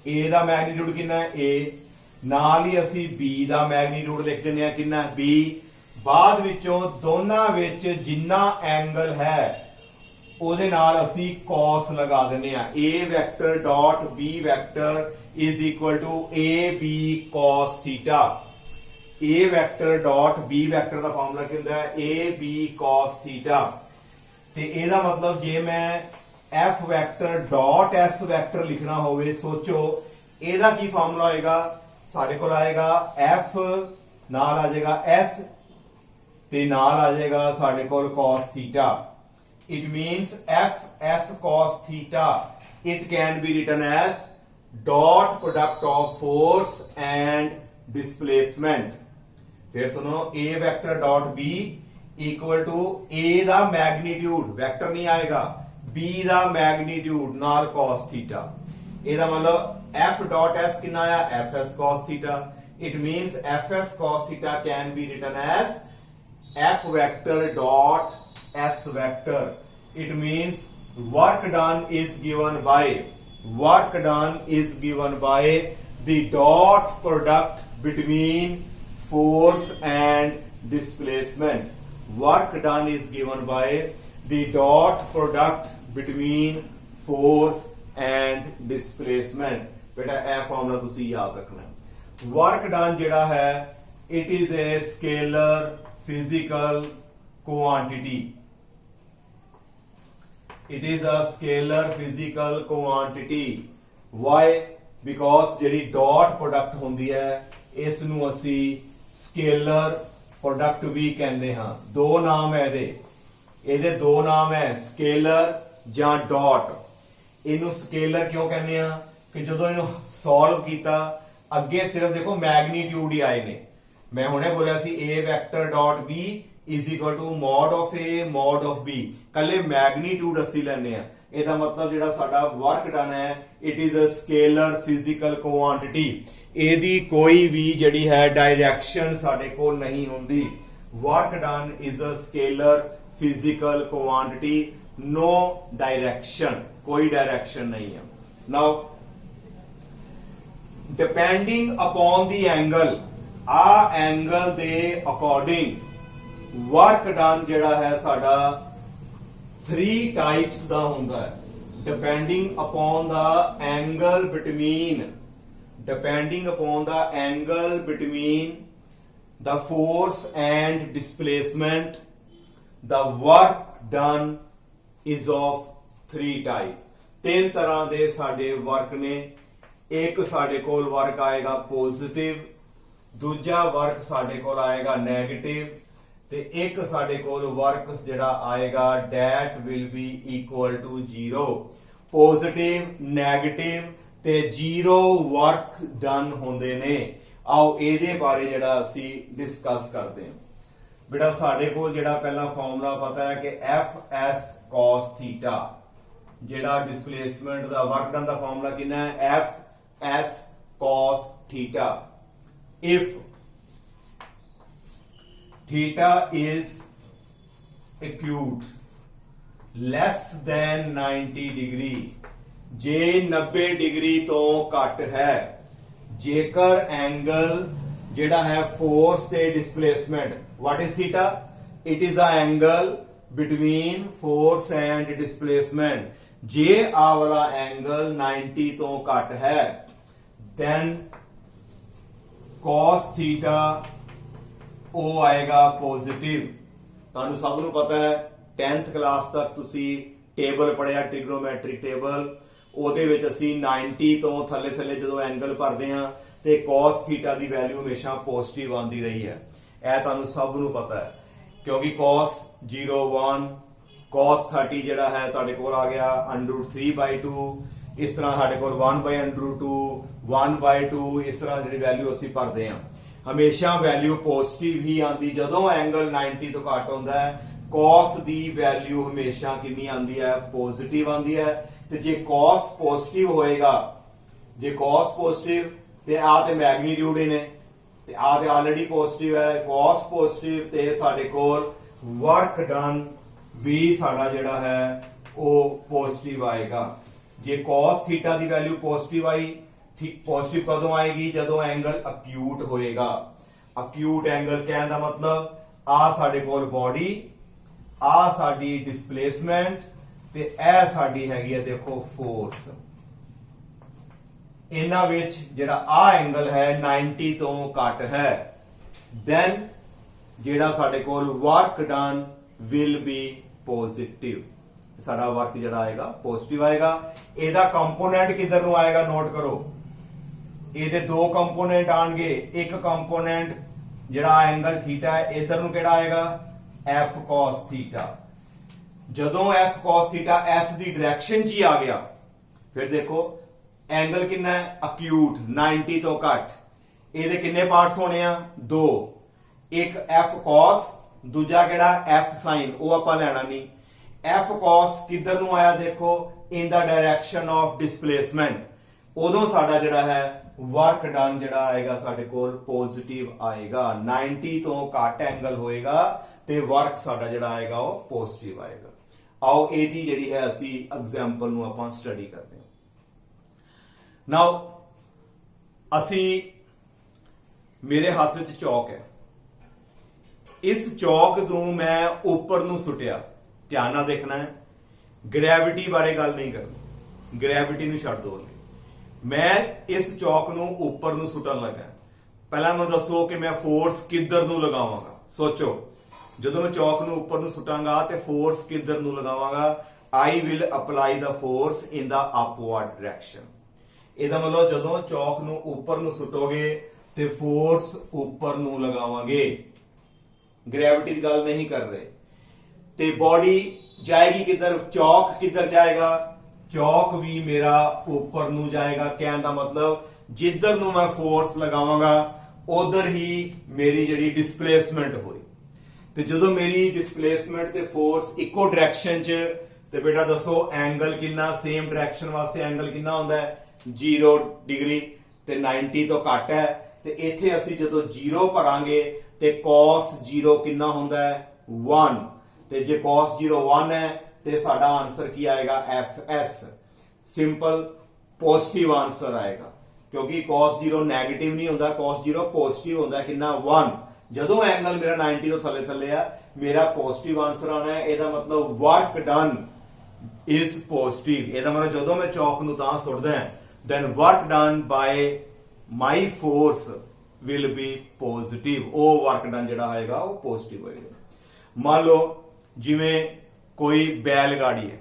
A ਦਾ ਮੈਗਨੀਟਿਊਡ ਕਿੰਨਾ ਹੈ A, ਨਾਲ ਹੀ ਅਸੀਂ B ਦਾ ਮੈਗਨੀਟਿਊਡ ਲਿਖ ਦਿੰਦੇ ਆ ਕਿੰਨਾ B। ਬਾਅਦ ਵਿੱਚੋਂ ਦੋਨਾਂ ਵਿੱਚ ਜਿੰਨਾ ਐਂਗਲ ਹੈ ਉਹਦੇ ਨਾਲ ਅਸੀਂ cos ਲਗਾ ਦਿੰਦੇ ਆ। A vector dot B vector is equal to AB cos theta। A vector dot B vector ਦਾ ਫਾਰਮੂਲਾ ਕੀ ਹੁੰਦਾ ਹੈ AB cos theta। ਤੇ ਇਹਦਾ ਮਤਲਬ ਜੇ ਮੈਂ F vector dot S vector ਲਿਖਣਾ ਹੋਵੇ, ਸੋਚੋ ਇਹਦਾ ਕੀ ਫਾਰਮੂਲਾ ਹੋਏਗਾ। ਸਾਡੇ ਕੋਲ ਆਏਗਾ F, ਨਾਲ ਆ ਜਾਏਗਾ S ਤੇ ਨਾਲ ਆ ਜਾਏਗਾ ਸਾਡੇ ਕੋਲ cos theta। It means Fs cos theta, it can be written as dot product of force and displacement। फिर सुनो A vector dot B equal to A दा मैग्नीट्यूड, वेक्टर नहीं आएगा, B दा मैग्नीट्यूड नाल cos थीटा। ਇਹਦਾ मतलब F डॉट S कितना आया Fs cos theta. It means Fs cos theta can be written as F vector dot S vector। It means work done is given by the dot product between force and displacement. Work done is given by the dot product between force and displacement. बेटा ਇਹ formula ਤੁਸੀਂ ਯਾਦ ਰੱਖਣਾ ਹੈ। Work done ਜਿਹੜਾ ਹੈ it is a scalar physical quantity. It is a scalar physical quantity. Why? Because ਜਿਹੜੀ dot product ਹੁੰਦੀ ਹੈ ਇਸ ਨੂੰ ਅਸੀਂ scalar product ਵੀ ਕਹਿੰਦੇ ਹਾਂ। ਦੋ ਨਾਮ ਹੈ ਇਹਦੇ ਦੋ ਨਾਮ ਹੈ scalar ਜਾਂ dot। ਇਹਨੂੰ scalar ਕਿਉਂ ਕਹਿੰਦੇ ਆ ਕਿ ਜਦੋਂ ਇਹਨੂੰ ਸੋਲਵ ਕੀਤਾ ਅੱਗੇ ਸਿਰਫ ਦੇਖੋ ਮੈਗਨੀਟਿਊਡ ਹੀ ਆਏ ਨੇ। ਮੈਂ ਹੁਣੇ ਬੋਲਿਆ ਸੀ a vector dot b is equal to mod of a mod of b, ਕੱਲੇ ਮੈਗਨੀਟਿਊਡ ਅਸੀਂ ਲੈਣੇ ਆ। ਇਹਦਾ ਮਤਲਬ ਜਿਹੜਾ ਸਾਡਾ ਵਰਕ ਡਨ ਹੈ it is a scalar physical quantity. ਇਹਦੀ ਕੋਈ ਵੀ ਜਿਹੜੀ ਹੈ ਡਾਇਰੈਕਸ਼ਨ ਸਾਡੇ ਕੋਲ ਨਹੀਂ ਹੁੰਦੀ। Work done is a scalar physical quantity, no direction, कोई डायरेक्शन नहीं है। Now depending upon the angle, आ एंगल दे अकॉर्डिंग वर्क डन जेड़ा है साडा 3 टाइप्स दा हुंदा है। Depending upon the angle between, depending upon the angle between the force and displacement, the work done is of 3 type। 3 तरह ਦੇ ਸਾਡੇ ਵਰਕ ਨੇ। ਇੱਕ ਸਾਡੇ ਕੋਲ ਵਰਕ ਆਏਗਾ ਪੋਜ਼ਿਟਿਵ, ਦੂਜਾ ਵਰਕ ਸਾਡੇ ਕੋਲ ਆਏਗਾ ਨੈਗੇਟਿਵ, ਤੇ ਇੱਕ ਸਾਡੇ ਕੋਲ ਵਰਕ ਜਿਹੜਾ ਆਏਗਾ that will be equal to 0। Positive, negative ਤੇ 0 ਵਰਕ ਡਨ ਹੁੰਦੇ ਨੇ। ਆਓ ਇਹਦੇ ਬਾਰੇ ਜਿਹੜਾ ਅਸੀਂ ਡਿਸਕਸ ਕਰਦੇ ਹਾਂ। बेटा साडे कोल जेड़ा पहला फॉर्मूला पता है कि एफ cos थीटा, जेड़ा डिस्प्लेसमेंट दा वर्क डन दा फॉर्मूला कितना है F cos theta. If theta is acute less than 90 degree, J 90 degree तो घट है, जेकर एंगल जेड़ा है फोर्स ते displacement, what is theta? It is the angle between force and displacement। जे आ वाला एंगल 90 तो घट है then cos थीटा ओ आएगा पॉजिटिव। तुहानू सब नू पता है 10th क्लास तक तुसी टेबल पढ़िया ट्रिग्नोमेट्रिक टेबल, ਉਹਦੇ ਵਿੱਚ ਅਸੀਂ 90 ਤੋਂ ਥੱਲੇ ਥੱਲੇ ਜਦੋਂ ਐਂਗਲ ਭਰਦੇ ਹਾਂ ਤੇ cos ਥੀਟਾ ਦੀ ਵੈਲਿਊ ਹਮੇਸ਼ਾ ਪੋਜ਼ਿਟਿਵ ਆਉਂਦੀ ਰਹੀ ਹੈ। ਇਹ ਤੁਹਾਨੂੰ ਸਭ ਨੂੰ ਪਤਾ ਹੈ ਕਿਉਂਕਿ cos 01 cos 30 ਜਿਹੜਾ ਹੈ ਤੁਹਾਡੇ ਕੋਲ ਆ ਗਿਆ √3/2। ਇਸ ਤਰ੍ਹਾਂ ਸਾਡੇ ਕੋਲ 1/√2 1/2, ਇਸ ਤਰ੍ਹਾਂ ਜਿਹੜੀ ਵੈਲਿਊ ਅਸੀਂ ਭਰਦੇ ਹਾਂ ਹਮੇਸ਼ਾ ਵੈਲਿਊ ਪੋਜ਼ਿਟਿਵ ਹੀ ਆਉਂਦੀ। ਜਦੋਂ ਐਂਗਲ 90 ਤੋਂ ਘੱਟ ਹੁੰਦਾ ਹੈ cos ਦੀ ਵੈਲਿਊ ਹਮੇਸ਼ਾ ਕਿੰਨੀ ਆਉਂਦੀ ਹੈ? ਪੋਜ਼ਿਟਿਵ ਆਉਂਦੀ ਹੈ। ਤੇ ਜੇ cos ਪੋਜ਼ਿਟਿਵ ਹੋਏਗਾ, ਜੇ cos ਪੋਜ਼ਿਟਿਵ ਤੇ ਆ ਤੇ ਮੈਗਨੀਟਿਊਡ ਹੀ ਨੇ ਤੇ ਆ ਤੇ ਆਲਰੇਡੀ ਪੋਜ਼ਿਟਿਵ ਹੈ। cos ਪੋਜ਼ਿਟਿਵ ਤੇ ਸਾਡੇ ਕੋਲ ਵਰਕ ਡਨ ਵੀ ਸਾਡਾ ਜਿਹੜਾ ਹੈ ਉਹ ਪੋਜ਼ਿਟਿਵ ਆਏਗਾ। ਜੇ cos ਥੀਟਾ ਦੀ ਵੈਲਿਊ ਪੋਜ਼ਿਟਿਵ ਆਈ, ਪੋਜ਼ਿਟਿਵ ਕਦੋਂ ਆਏਗੀ? ਜਦੋਂ ਐਂਗਲ ਅਕਿਊਟ ਹੋਏਗਾ। ਅਕਿਊਟ ਐਂਗਲ ਕਹਿਣ ਦਾ ਮਤਲਬ ਆ ਸਾਡੇ ਕੋਲ ਬੋਡੀ, ਆ ਸਾਡੀ ਡਿਸਪਲੇਸਮੈਂਟ ਤੇ ਇਹ ਸਾਡੀ ਹੈਗੀ ਹੈ ਦੇਖੋ ਫੋਰਸ। ਇਹਨਾਂ ਵਿੱਚ ਜਿਹੜਾ ਆ ਐਂਗਲ ਹੈ 90 ਤੋਂ ਘੱਟ ਹੈ then ਜਿਹੜਾ ਸਾਡੇ ਕੋਲ work done will be positive. ਸਾਡਾ ਵਰਕ ਜਿਹੜਾ ਆਏਗਾ ਪੋਜ਼ਿਟਿਵ ਆਏਗਾ। ਇਹਦਾ ਕੰਪੋਨੈਂਟ ਕਿੱਧਰ ਨੂੰ ਆਏਗਾ? ਨੋਟ ਕਰੋ, ਇਹਦੇ ਦੋ ਕੰਪੋਨੈਂਟ ਆਣਗੇ। ਇੱਕ ਕੰਪੋਨੈਂਟ ਜਿਹੜਾ ਐਂਗਲ ਥੀਟਾ ਹੈ ਇਧਰ ਨੂੰ ਕਿਹੜਾ ਆਏਗਾ? f cos theta. ਜਦੋਂ f cos ਥੀਟਾ s ਦੀ ਡਾਇਰੈਕਸ਼ਨ 'ਚ ਹੀ ਆ ਗਿਆ ਫਿਰ ਦੇਖੋ ਐਂਗਲ ਕਿੰਨਾ ਹੈ? ਅਕਿਊਟ 90 ਤੋਂ ਘੱਟ। ਇਹਦੇ ਕਿੰਨੇ ਪਾਰਟਸ ਹੋਣੇ ਆ? 2। ਇੱਕ f cos, ਦੂਜਾ ਕਿਹੜਾ f sin, ਉਹ ਆਪਾਂ ਲੈਣਾ ਨਹੀਂ। f cos ਕਿੱਧਰ ਨੂੰ ਆਇਆ? ਦੇਖੋ ਇਨ ਦਾ ਡਾਇਰੈਕਸ਼ਨ ਆਫ ਡਿਸਪਲੇਸਮੈਂਟ। ਉਦੋਂ ਸਾਡਾ ਜਿਹੜਾ ਹੈ ਵਰਕ ਡਨ ਜਿਹੜਾ ਆਏਗਾ ਸਾਡੇ ਕੋਲ ਪੋਜ਼ਿਟਿਵ ਆਏਗਾ। 90 ਤੋਂ ਘੱਟ ਐਂਗਲ ਹੋਏਗਾ ਤੇ ਵਰਕ ਸਾਡਾ ਜਿਹੜਾ ਆਏਗਾ ਉਹ ਪੋਜ਼ਿਟਿਵ ਆਏਗਾ। ਆਓ ਇਹਦੀ ਜਿਹੜੀ ਹੈ ਅਸੀਂ ਐਗਜ਼ਾਮਪਲ ਨੂੰ ਆਪਾਂ ਸਟੱਡੀ ਕਰਦੇ ਹਾਂ। ਨਾਓ ਅਸੀਂ ਮੇਰੇ ਹੱਥ ਵਿੱਚ ਚੌਕ ਹੈ, ਇਸ ਚੌਕ ਨੂੰ ਮੈਂ ਉੱਪਰ ਨੂੰ ਸੁੱਟਿਆ। ਧਿਆਨ ਨਾਲ ਦੇਖਣਾ ਹੈ, ਗ੍ਰੈਵਿਟੀ ਬਾਰੇ ਗੱਲ ਨਹੀਂ ਕਰਨੀ, ਗ੍ਰੈਵਿਟੀ ਨੂੰ ਛੱਡ ਦਿਓ। ਮੈਂ ਇਸ ਚੌਕ ਨੂੰ ਉੱਪਰ ਨੂੰ ਸੁੱਟਣ ਲੱਗਾ। ਪਹਿਲਾਂ ਮੈਨੂੰ ਦੱਸੋ ਕਿ ਮੈਂ ਫੋਰਸ ਕਿੱਧਰ ਨੂੰ ਲਗਾਵਾਂਗਾ। ਸੋਚੋ, ਜਦੋਂ ਮੈਂ ਚੌਕ ਨੂੰ ਉੱਪਰ ਨੂੰ ਸੁੱਟਾਂਗਾ ਤੇ ਫੋਰਸ ਕਿੱਧਰ ਨੂੰ ਲਗਾਵਾਂਗਾ? I will apply the force in the upward direction। ਇਹਦਾ ਮਤਲਬ ਜਦੋਂ ਚੌਕ ਨੂੰ ਉੱਪਰ ਨੂੰ ਸੁੱਟੋਗੇ ਤੇ ਫੋਰਸ ਉੱਪਰ ਨੂੰ ਲਗਾਵਾਂਗੇ, ਗ੍ਰੈਵਿਟੀ ਦੀ ਗੱਲ ਨਹੀਂ ਕਰ ਰਹੇ। ਤੇ ਬੋਡੀ ਜਾਏਗੀ ਕਿੱਧਰ? ਚੌਕ ਕਿੱਧਰ ਜਾਏਗਾ? ਚੌਕ ਵੀ ਮੇਰਾ ਉੱਪਰ ਨੂੰ ਜਾਏਗਾ। ਕਹਿਣ ਦਾ ਮਤਲਬ ਜਿੱਧਰ ਨੂੰ ਮੈਂ ਫੋਰਸ ਲਗਾਵਾਂਗਾ ਉਧਰ ਹੀ ਮੇਰੀ ਜਿਹੜੀ ਡਿਸਪਲੇਸਮੈਂਟ ਹੋਈ। ਤੇ ਜਦੋਂ ਮੇਰੀ ਡਿਸਪਲੇਸਮੈਂਟ ਤੇ ਫੋਰਸ ਇੱਕੋ ਡਾਇਰੈਕਸ਼ਨ 'ਚ, ਤੇ ਬੇਟਾ ਦੱਸੋ ਐਂਗਲ ਕਿੰਨਾ? ਸੇਮ ਡਾਇਰੈਕਸ਼ਨ ਵਾਸਤੇ ਐਂਗਲ ਕਿੰਨਾ ਹੁੰਦਾ ਹੈ? 0 ਡਿਗਰੀ, ਤੇ 90 ਤੋਂ ਘੱਟ ਹੈ। ਤੇ ਇੱਥੇ ਅਸੀਂ ਜਦੋਂ 0 ਭਰਾਂਗੇ ਤੇ cos 0 ਕਿੰਨਾ ਹੁੰਦਾ ਹੈ? 1। ਤੇ ਜੇ cos 0 1 ਹੈ ਤੇ ਸਾਡਾ ਆਨਸਰ ਕੀ ਆਏਗਾ? FS। ਸਿੰਪਲ ਪੋਜ਼ਿਟਿਵ ਆਨਸਰ ਆਏਗਾ, ਕਿਉਂਕਿ cos 0 ਨੈਗੇਟਿਵ ਨਹੀਂ ਹੁੰਦਾ, cos 0 ਪੋਜ਼ਿਟਿਵ ਹੁੰਦਾ। ਕਿੰਨਾ? 1। ਜਦੋਂ ਐਂਗਲ ਮੇਰਾ 90 ਤੋਂ ਥੱਲੇ ਆ, ਮੇਰਾ ਪੋਜ਼ਿਟਿਵ ਆਨਸਰ ਆਉਣਾ ਹੈ। ਇਹਦਾ ਮਤਲਬ ਵਰਕ ਡਨ ਇਜ਼ ਪੋਜ਼ਿਟਿਵ। ਇਹਦਾ ਮਤਲਬ ਜਦੋਂ ਮੈਂ ਚੌਕ ਨੂੰ ਤਾਂ ਸੁੱਟਦਾ then work done by my force will be positive। ਉਹ ਵਰਕ ਡਨ ਜਿਹੜਾ ਆਏਗਾ ਉਹ ਪੋਜ਼ਿਟਿਵ ਹੋਏਗਾ। ਮੰਨ ਲਓ ਜਿਵੇਂ ਕੋਈ ਬੈਲ ਗਾੜੀ ਹੈ,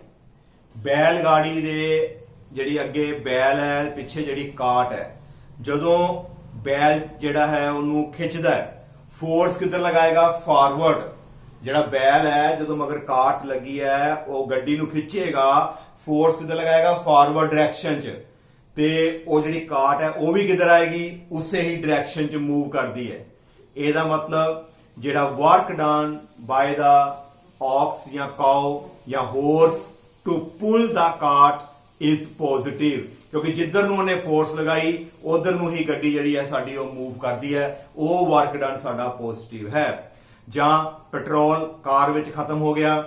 ਬੈਲ ਗਾੜੀ ਦੇ ਜਿਹੜੀ ਅੱਗੇ ਬੈਲ ਹੈ, ਪਿੱਛੇ ਜਿਹੜੀ ਕਾਟ ਹੈ, ਜਦੋਂ ਬੈਲ ਜਿਹੜਾ ਹੈ ਉਹਨੂੰ ਖਿੱਚਦਾ ਹੈ, ਫੋਰਸ ਕਿੱਧਰ ਲਗਾਏਗਾ? ਫਾਰਵਰਡ। ਜਿਹੜਾ ਬੈਲ ਹੈ ਜਦੋਂ ਮਗਰ ਕਾਟ ਲੱਗੀ ਹੈ ਉਹ ਗੱਡੀ ਨੂੰ ਖਿੱਚੇਗਾ, ਫੋਰਸ ਕਿੱਧਰ ਲਗਾਏਗਾ? ਫਾਰਵਰਡ ਡਾਇਰੈਕਸ਼ਨ 'ਚ। ਤੇ ਉਹ ਜਿਹੜੀ ਕਾਟ ਹੈ ਉਹ ਵੀ ਕਿੱਧਰ ਆਏਗੀ? ਉਸੇ ਹੀ ਡਾਇਰੈਕਸ਼ਨ 'ਚ ਮੂਵ ਕਰਦੀ ਹੈ। ਇਹਦਾ ਮਤਲਬ ਜਿਹੜਾ ਵਰਕ ਡਨ ਬਾय ਦਾ ox ਜਾਂ cow ਜਾਂ horse to pull the cart is positive, ਕਿਉਂਕਿ ਜਿੱਧਰ ਨੂੰ ਉਹਨੇ ਫੋਰਸ ਲਗਾਈ ਉਧਰ ਨੂੰ ਹੀ ਗੱਡੀ ਜਿਹੜੀ ਹੈ ਸਾਡੀ ਉਹ ਮੂਵ ਕਰਦੀ ਹੈ। ਉਹ ਵਰਕ ਡਨ ਸਾਡਾ ਪੋਜ਼ਿਟਿਵ ਹੈ। ਜਾਂ ਪੈਟਰੋਲ ਕਾਰ ਵਿੱਚ ਖਤਮ ਹੋ ਗਿਆ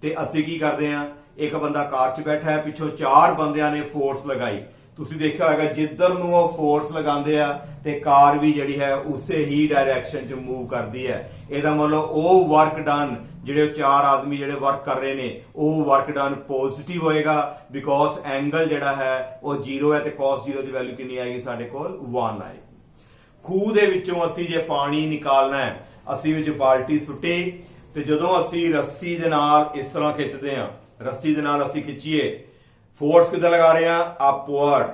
ਤੇ ਅਸੀਂ ਕੀ ਕਰਦੇ ਆ? ਇੱਕ ਬੰਦਾ ਕਾਰ 'ਚ ਬੈਠਾ ਹੈ, ਪਿੱਛੋਂ 4 ਬੰਦਿਆਂ ਨੇ ਫੋਰਸ ਲਗਾਈ। ਤੁਸੀਂ ਦੇਖਿਆ ਹੋਵੇਗਾ ਜਿੱਧਰ ਨੂੰ ਉਹ ਫੋਰਸ ਲਗਾਉਂਦੇ ਆ ਤੇ ਕਾਰ ਵੀ ਜਿਹੜੀ ਹੈ ਉਸੇ ਹੀ ਡਾਇਰੈਕਸ਼ਨ 'ਚ ਮੂਵ ਕਰਦੀ ਹੈ। ਇਹਦਾ ਮਤਲਬ ਉਹ ਵਰਕ ਡਨ ਜਿਹੜੇ 4 ਆਦਮੀ ਜਿਹੜੇ ਵਰਕ ਕਰ ਰਹੇ ਨੇ ਉਹ ਵਰਕ ਡਨ ਪੋਜ਼ਿਟਿਵ ਹੋਏਗਾ, ਬਿਕੋਜ਼ ਐਂਗਲ ਜਿਹੜਾ ਹੈ ਉਹ 0 ਹੈ ਤੇ cos 0 ਦੀ ਵੈਲਿਊ ਕਿੰਨੀ ਆਏਗੀ? ਸਾਡੇ ਕੋਲ 1 ਆਏਗੀ। ਖੂਹ ਦੇ ਵਿੱਚੋਂ ਅਸੀਂ ਜੇ ਪਾਣੀ ਨਿਕਾਲਣਾ ਹੈ, ਅਸੀਂ ਵਿੱਚ ਬਾਲਟੀ ਸੁੱਟੀ ਤੇ ਜਦੋਂ ਅਸੀਂ ਰੱਸੀ ਦੇ ਨਾਲ ਇਸ ਤਰ੍ਹਾਂ ਖਿੱਚਦੇ ਹਾਂ, ਰੱਸੀ ਦੇ ਨਾਲ ਅਸੀਂ ਖਿੱਚੀਏ, ਫੋਰਸ ਕਿੱਧਰ ਲਗਾ ਰਹੇ ਆ? ਅਪਵਰਡ।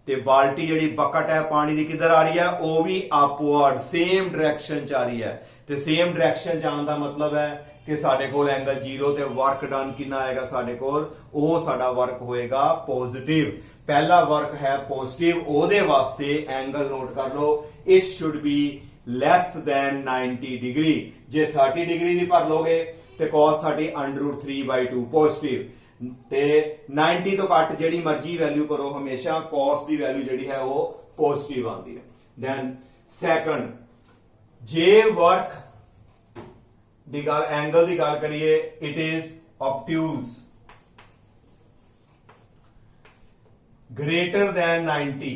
ਤੇ ਬਾਲਟੀ ਜਿਹੜੀ ਬਕਟ ਹੈ ਪਾਣੀ ਦੀ ਕਿੱਧਰ ਆ ਰਹੀ ਹੈ? ਉਹ ਵੀ ਅਪਵਰਡ, ਸੇਮ ਡਾਇਰੈਕਸ਼ਨ 'ਚ ਆ ਰਹੀ ਹੈ। ਤੇ ਸੇਮ ਡਾਇਰੈਕਸ਼ਨ 'ਚ ਆਉਣ ਦਾ ਮਤਲਬ ਹੈ ਕਿ ਸਾਡੇ ਕੋਲ ਐਂਗਲ 0 ਤੇ ਵਰਕ ਡਨ ਕਿੰਨਾ ਆਏਗਾ ਸਾਡੇ ਕੋਲ? ਉਹ ਸਾਡਾ ਵਰਕ ਹੋਏਗਾ ਪੋਜ਼ਿਟਿਵ। ਪਹਿਲਾ ਵਰਕ ਹੈ ਪੋਜ਼ਿਟਿਵ, ਉਹਦੇ ਵਾਸਤੇ ਐਂਗਲ ਨੋਟ ਕਰ ਲਓ, it should be less than 90 degree. ਜੇ 30 ਡਿਗਰੀ ਵੀ ਭਰ ਲੋਗੇ ਤੇ cos 30 √3/2 ਪੋਜ਼ਿਟਿਵ। ਤੇ 90 ਤੋਂ ਘੱਟ ਜਿਹੜੀ ਮਰਜ਼ੀ ਵੈਲਿਊ ਕਰੋ, ਹਮੇਸ਼ਾ cos ਦੀ ਵੈਲਿਊ ਜਿਹੜੀ ਹੈ ਉਹ ਪੋਜ਼ਿਟਿਵ ਆਉਂਦੀ ਹੈ। ਦੈਨ ਸੈਕੰਡ, ਜੇ ਵਰਕ ਦੀ ਗੱਲ ਐਂਗਲ ਦੀ ਗੱਲ ਕਰੀਏ, it is obtuse greater than 90।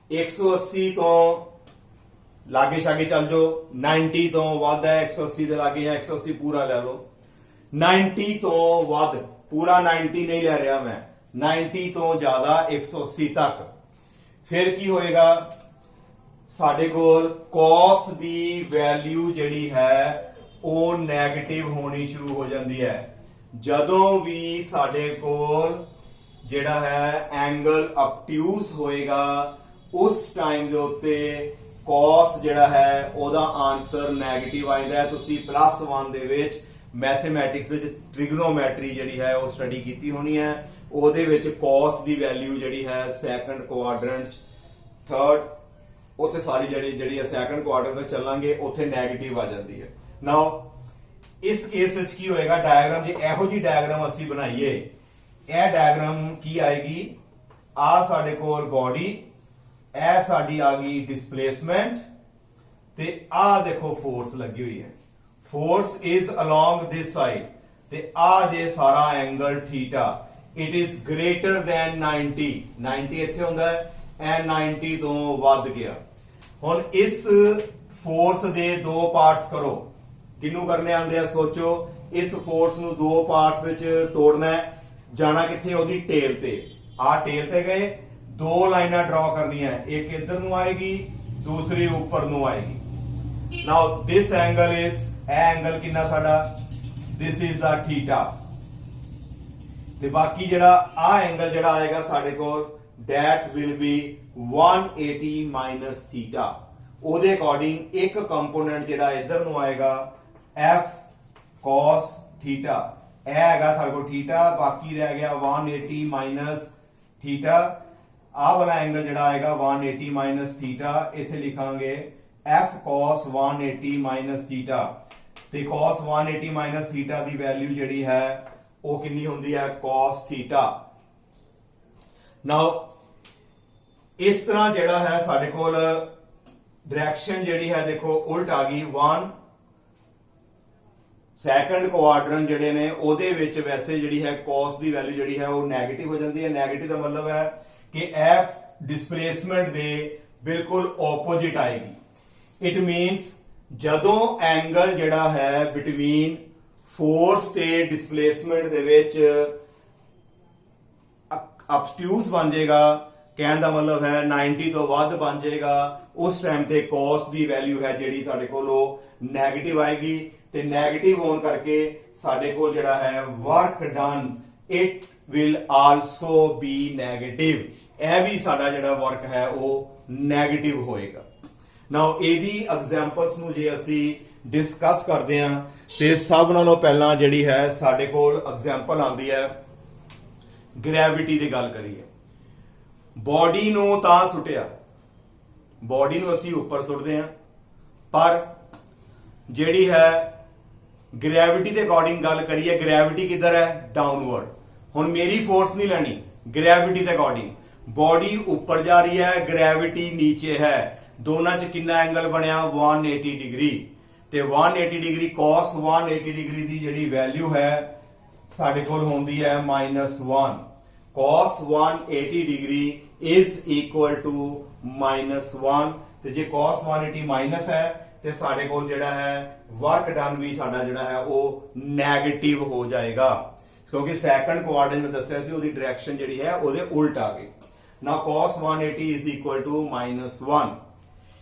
180 ਤੋਂ ਲਾਗੇ ਛਾਗੇ ਚੱਲ ਜਾਓ, 90 ਤੋਂ ਵੱਧ ਹੈ 180 ਦੇ ਲਾਗੇ, ਜਾਂ 180 ਪੂਰਾ ਲੈ ਲਓ। 90 ਤੋਂ ਵੱਧ, ਪੂਰਾ 90 ਨਹੀਂ ਲੈ ਰਿਹਾ ਮੈਂ, 90 ਤੋਂ ਜ਼ਿਆਦਾ 180 ਤੱਕ। ਫਿਰ ਕੀ ਹੋਏਗਾ? ਸਾਡੇ ਕੋਲ cos ਦੀ ਵੈਲਿਊ ਜਿਹੜੀ ਹੈ ਉਹ ਨੈਗੇਟਿਵ ਹੋਣੀ ਸ਼ੁਰੂ ਹੋ ਜਾਂਦੀ ਹੈ। ਜਦੋਂ ਵੀ ਸਾਡੇ ਕੋਲ ਜਿਹੜਾ ਹੈ ਐਂਗਲ obtuse ਹੋਏਗਾ, ਉਸ ਟਾਈਮ ਦੇ ਉੱਤੇ cos ਜਿਹੜਾ ਹੈ ਉਹਦਾ ਆਨਸਰ ਨੈਗੇਟਿਵ ਆਉਂਦਾ ਹੈ। ਤੁਸੀਂ +1 ਦੇ ਵਿੱਚ ਮੈਥਮੈਟਿਕਸ ਵਿੱਚ ਟ੍ਰਿਗਨੋਮੈਟਰੀ ਜਿਹੜੀ ਹੈ ਉਹ ਸਟੱਡੀ ਕੀਤੀ ਹੋਣੀ ਹੈ। ਉਹਦੇ ਵਿੱਚ cos ਦੀ ਵੈਲਿਊ ਜਿਹੜੀ ਹੈ ਸੈਕੰਡ ਕੁਆਡਰੈਂਟ, ਥਰਡ, ਉੱਥੇ ਸਾਰੀ ਜਿਹੜੀ ਹੈ ਸੈਕੰਡ ਕੁਆਡਰੈਂਟ ਤੱਕ ਚੱਲਾਂਗੇ, ਉੱਥੇ ਨੈਗੇਟਿਵ ਆ ਜਾਂਦੀ ਹੈ। ਨਾਓ ਇਸ ਕੇਸ ਵਿੱਚ ਕੀ ਹੋਏਗਾ? ਡਾਇਗਰਾਮ, ਜੇ ਇਹੋ ਜੀ ਡਾਇਗਰਾਮ ਅਸੀਂ ਬਣਾਈਏ, ਇਹ ਡਾਇਗਰਾਮ ਕੀ ਆਏਗੀ? ਆ ਸਾਡੇ ਕੋਲ ਬੋਡੀ, ਇਹ ਸਾਡੀ ਆ ਗਈ ਡਿਸਪਲੇਸਮੈਂਟ, ਤੇ ਆ ਦੇਖੋ ਫੋਰਸ ਲੱਗੀ ਹੋਈ ਹੈ। Force is along this side, ਤੇ ਆ ਜੇ ਸਾਰਾ angle theta, it is greater then 90। 90 ਇੱਥੇ ਹੁੰਦਾ ਹੈ, ਇਹ 90 ਤੋਂ ਵੱਧ ਗਿਆ। ਹੁਣ ਇਸ ਫੋਰਸ ਦੇ ਦੋ ਪਾਰਟਸ ਕਰੋ। ਕਿਹਨੂੰ ਕਰਨੇ ਆਉਂਦੇ ਆ ਸੋਚੋ। ਇਸ ਫੋਰਸ ਨੂੰ ਦੋ ਪਾਰਟਸ ਵਿੱਚ ਤੋੜਨਾ ਹੈ। ਜਾਣਾ ਕਿੱਥੇ? ਉਹਦੀ ਟੇਲ ਤੇ। ਆ ਟੇਲ ਤੇ ਗਏ, ਦੋ ਲਾਈਨਾਂ ਡਰਾ ਕਰਨੀਆਂ, ਇੱਕ ਇੱਧਰ ਨੂੰ ਆਏਗੀ, ਦੂਸਰੀ ਉੱਪਰ ਨੂੰ ਆਏਗੀ। ਨਾਓ ਦਿਸ ਐਂਗਲ ਇਜ਼, ਇਹ ਐਂਗਲ ਕਿੰਨਾ ਸਾਡਾ? This is the theta. ਤੇ ਬਾਕੀ ਜਿਹੜਾ ਆ ਐਂਗਲ ਜਿਹੜਾ ਆਏਗਾ ਸਾਡੇ ਕੋਲ, that will be 180 minus theta. ਉਹਦੇ ਅਕੋਰਡਿੰਗ ਇੱਕ ਕੰਪੋਨੈਂਟ ਜਿਹੜਾ ਇੱਧਰ ਨੂੰ ਆਏਗਾ f cos ਥੀਟਾ। ਇਹ ਹੈਗਾ ਸਾਡੇ ਕੋਲ ਥੀਟਾ, ਬਾਕੀ ਰਹਿ ਗਿਆ 180 ਮਾਈਨਸ ਥੀਟਾ। ਆਹ ਵਾਲਾ ਐਂਗਲ ਜਿਹੜਾ ਆਏਗਾ 180 ਮਾਈਨਸ ਥੀਟਾ, ਇੱਥੇ ਲਿਖਾਂਗੇ f cos 180 ਮਾਈਨਸ ਥੀਟਾ। ਤੇ cos 180 ਮਾਈਨਸ ਥੀਟਾ ਦੀ ਵੈਲਿਊ ਜਿਹੜੀ ਹੈ ਉਹ ਕਿੰਨੀ ਹੁੰਦੀ ਹੈ? cos theta. ਨਾਓ ਇਸ ਤਰ੍ਹਾਂ ਜਿਹੜਾ ਹੈ ਸਾਡੇ ਕੋਲ ਡਾਇਰੈਕਸ਼ਨ ਜਿਹੜੀ ਹੈ ਦੇਖੋ ਉਲਟ ਆ ਗਈ। 1 ਸੈਕੰਡ ਕੁਆਡਰੈਂਟ ਜਿਹੜੇ ਨੇ ਉਹਦੇ ਵਿੱਚ ਵੈਸੇ ਜਿਹੜੀ ਹੈ cos ਦੀ ਵੈਲਿਊ ਜਿਹੜੀ ਹੈ ਉਹ ਨੈਗੇਟਿਵ ਹੋ ਜਾਂਦੀ ਹੈ। ਨੈਗੇਟਿਵ ਦਾ ਮਤਲਬ ਹੈ ਕਿ f ਡਿਸਪਲੇਸਮੈਂਟ ਦੇ ਬਿਲਕੁਲ ਆਪੋਜ਼ਿਟ ਆਏਗੀ। ਇਟ ਮੀਨਸ ਜਦੋਂ ਐਂਗਲ ਜਿਹੜਾ ਹੈ ਬਿਟਵੀਨ ਫੋਰਸ ਤੇ ਡਿਸਪਲੇਸਮੈਂਟ ਦੇ ਵਿੱਚ ਅਬਸਟਿਊਸ ਬਣ ਜਾਏਗਾ, ਕਹਿਣ ਦਾ ਮਤਲਬ ਹੈ 90 ਤੋਂ ਵੱਧ ਬਣ ਜਾਏਗਾ, ਉਸ ਟਾਈਮ ਤੇ cos ਦੀ ਵੈਲਿਊ ਹੈ ਜਿਹੜੀ ਸਾਡੇ ਕੋਲ ਉਹ ਨੈਗੇਟਿਵ ਆਏਗੀ। ਤੇ ਨੈਗੇਟਿਵ ਹੋਣ ਕਰਕੇ ਸਾਡੇ ਕੋਲ ਜਿਹੜਾ ਹੈ work done it will also B negative. ਇਹ ਵੀ ਸਾਡਾ ਜਿਹੜਾ ਵਰਕ ਹੈ ਉਹ ਨੈਗੇਟਿਵ ਹੋਏਗਾ। ਨਾਓ ਇਹਦੀ ਐਗਜ਼ਾਮਪਲਸ ਨੂੰ ਜੇ ਅਸੀਂ ਡਿਸਕਸ ਕਰਦੇ ਹਾਂ ਤੇ ਸਭ ਨਾਲੋਂ ਪਹਿਲਾਂ ਜਿਹੜੀ ਹੈ ਸਾਡੇ ਕੋਲ ਐਗਜ਼ਾਮਪਲ ਆਉਂਦੀ ਹੈ ਗ੍ਰੈਵਿਟੀ ਦੀ ਗੱਲ ਕਰੀਏ। ਬੋਡੀ ਨੂੰ ਤਾਂ ਸੁੱਟਿਆ, ਬੋਡੀ ਨੂੰ ਅਸੀਂ ਉੱਪਰ ਸੁੱਟਦੇ ਹਾਂ, ਪਰ ਜਿਹੜੀ ਹੈ ਗ੍ਰੈਵਿਟੀ ਦੇ ਅਕੋਰਡਿੰਗ ਗੱਲ ਕਰੀਏ, ਗ੍ਰੈਵਿਟੀ ਕਿੱਧਰ ਹੈ? ਡਾਊਨਵਰਡ। ਹੁਣ ਮੇਰੀ ਫੋਰਸ ਨਹੀਂ ਲੈਣੀ, ਗ੍ਰੈਵਿਟੀ ਦੇ ਅਕੋਰਡਿੰਗ ਬੋਡੀ ਉੱਪਰ ਜਾ ਰਹੀ ਹੈ, ਗ੍ਰੈਵਿਟੀ ਨੀਚੇ ਹੈ। ਦੋਨਾਂ 'ਚ ਕਿੰਨਾ ਐਂਗਲ ਬਣਿਆ? 180 ਡਿਗਰੀ। ਤੇ 180 ਡਿਗਰੀ cos 180 ਡਿਗਰੀ ਦੀ ਜਿਹੜੀ ਵੈਲਿਊ ਹੈ ਸਾਡੇ ਕੋਲ ਹੁੰਦੀ ਹੈ -1। cos 180 degree is equal to -1। ਤੇ ਜੇ cos 180 ਮਾਈਨਸ ਹੈ ਤੇ ਸਾਡੇ ਕੋਲ ਜਿਹੜਾ ਹੈ ਵਰਕ ਡਨ ਵੀ ਸਾਡਾ ਜਿਹੜਾ ਹੈ ਉਹ ਨੈਗੇਟਿਵ ਹੋ ਜਾਏਗਾ, ਕਿਉਂਕਿ ਸੈਕੰਡ ਕੁਆਡਰੈਂਟ ਮੈਂ ਦੱਸਿਆ ਸੀ ਉਹਦੀ ਡਾਇਰੈਕਸ਼ਨ ਜਿਹੜੀ ਹੈ ਉਹਦੇ ਉਲਟ ਆ ਗਈ। Now cos 180 is equal to -1.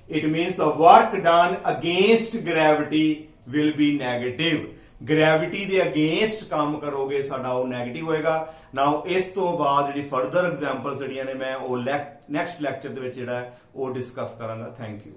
It means the work done against gravity will be negative. Gravity ਦੇ against ਕੰਮ ਕਰੋਗੇ ਸਾਡਾ ਉਹ ਨੈਗੇਟਿਵ ਹੋਏਗਾ। Now ਇਸ ਤੋਂ ਬਾਅਦ ਜਿਹੜੀ ਫਰਦਰ ਐਗਜ਼ਾਮਪਲਸ ਜਿਹੜੀਆਂ ਨੇ ਮੈਂ ਉਹ ਨੈਕਸਟ ਲੈਕਚਰ ਦੇ ਵਿੱਚ ਜਿਹੜਾ ਉਹ ਡਿਸਕਸ ਕਰਾਂਗਾ। Thank you.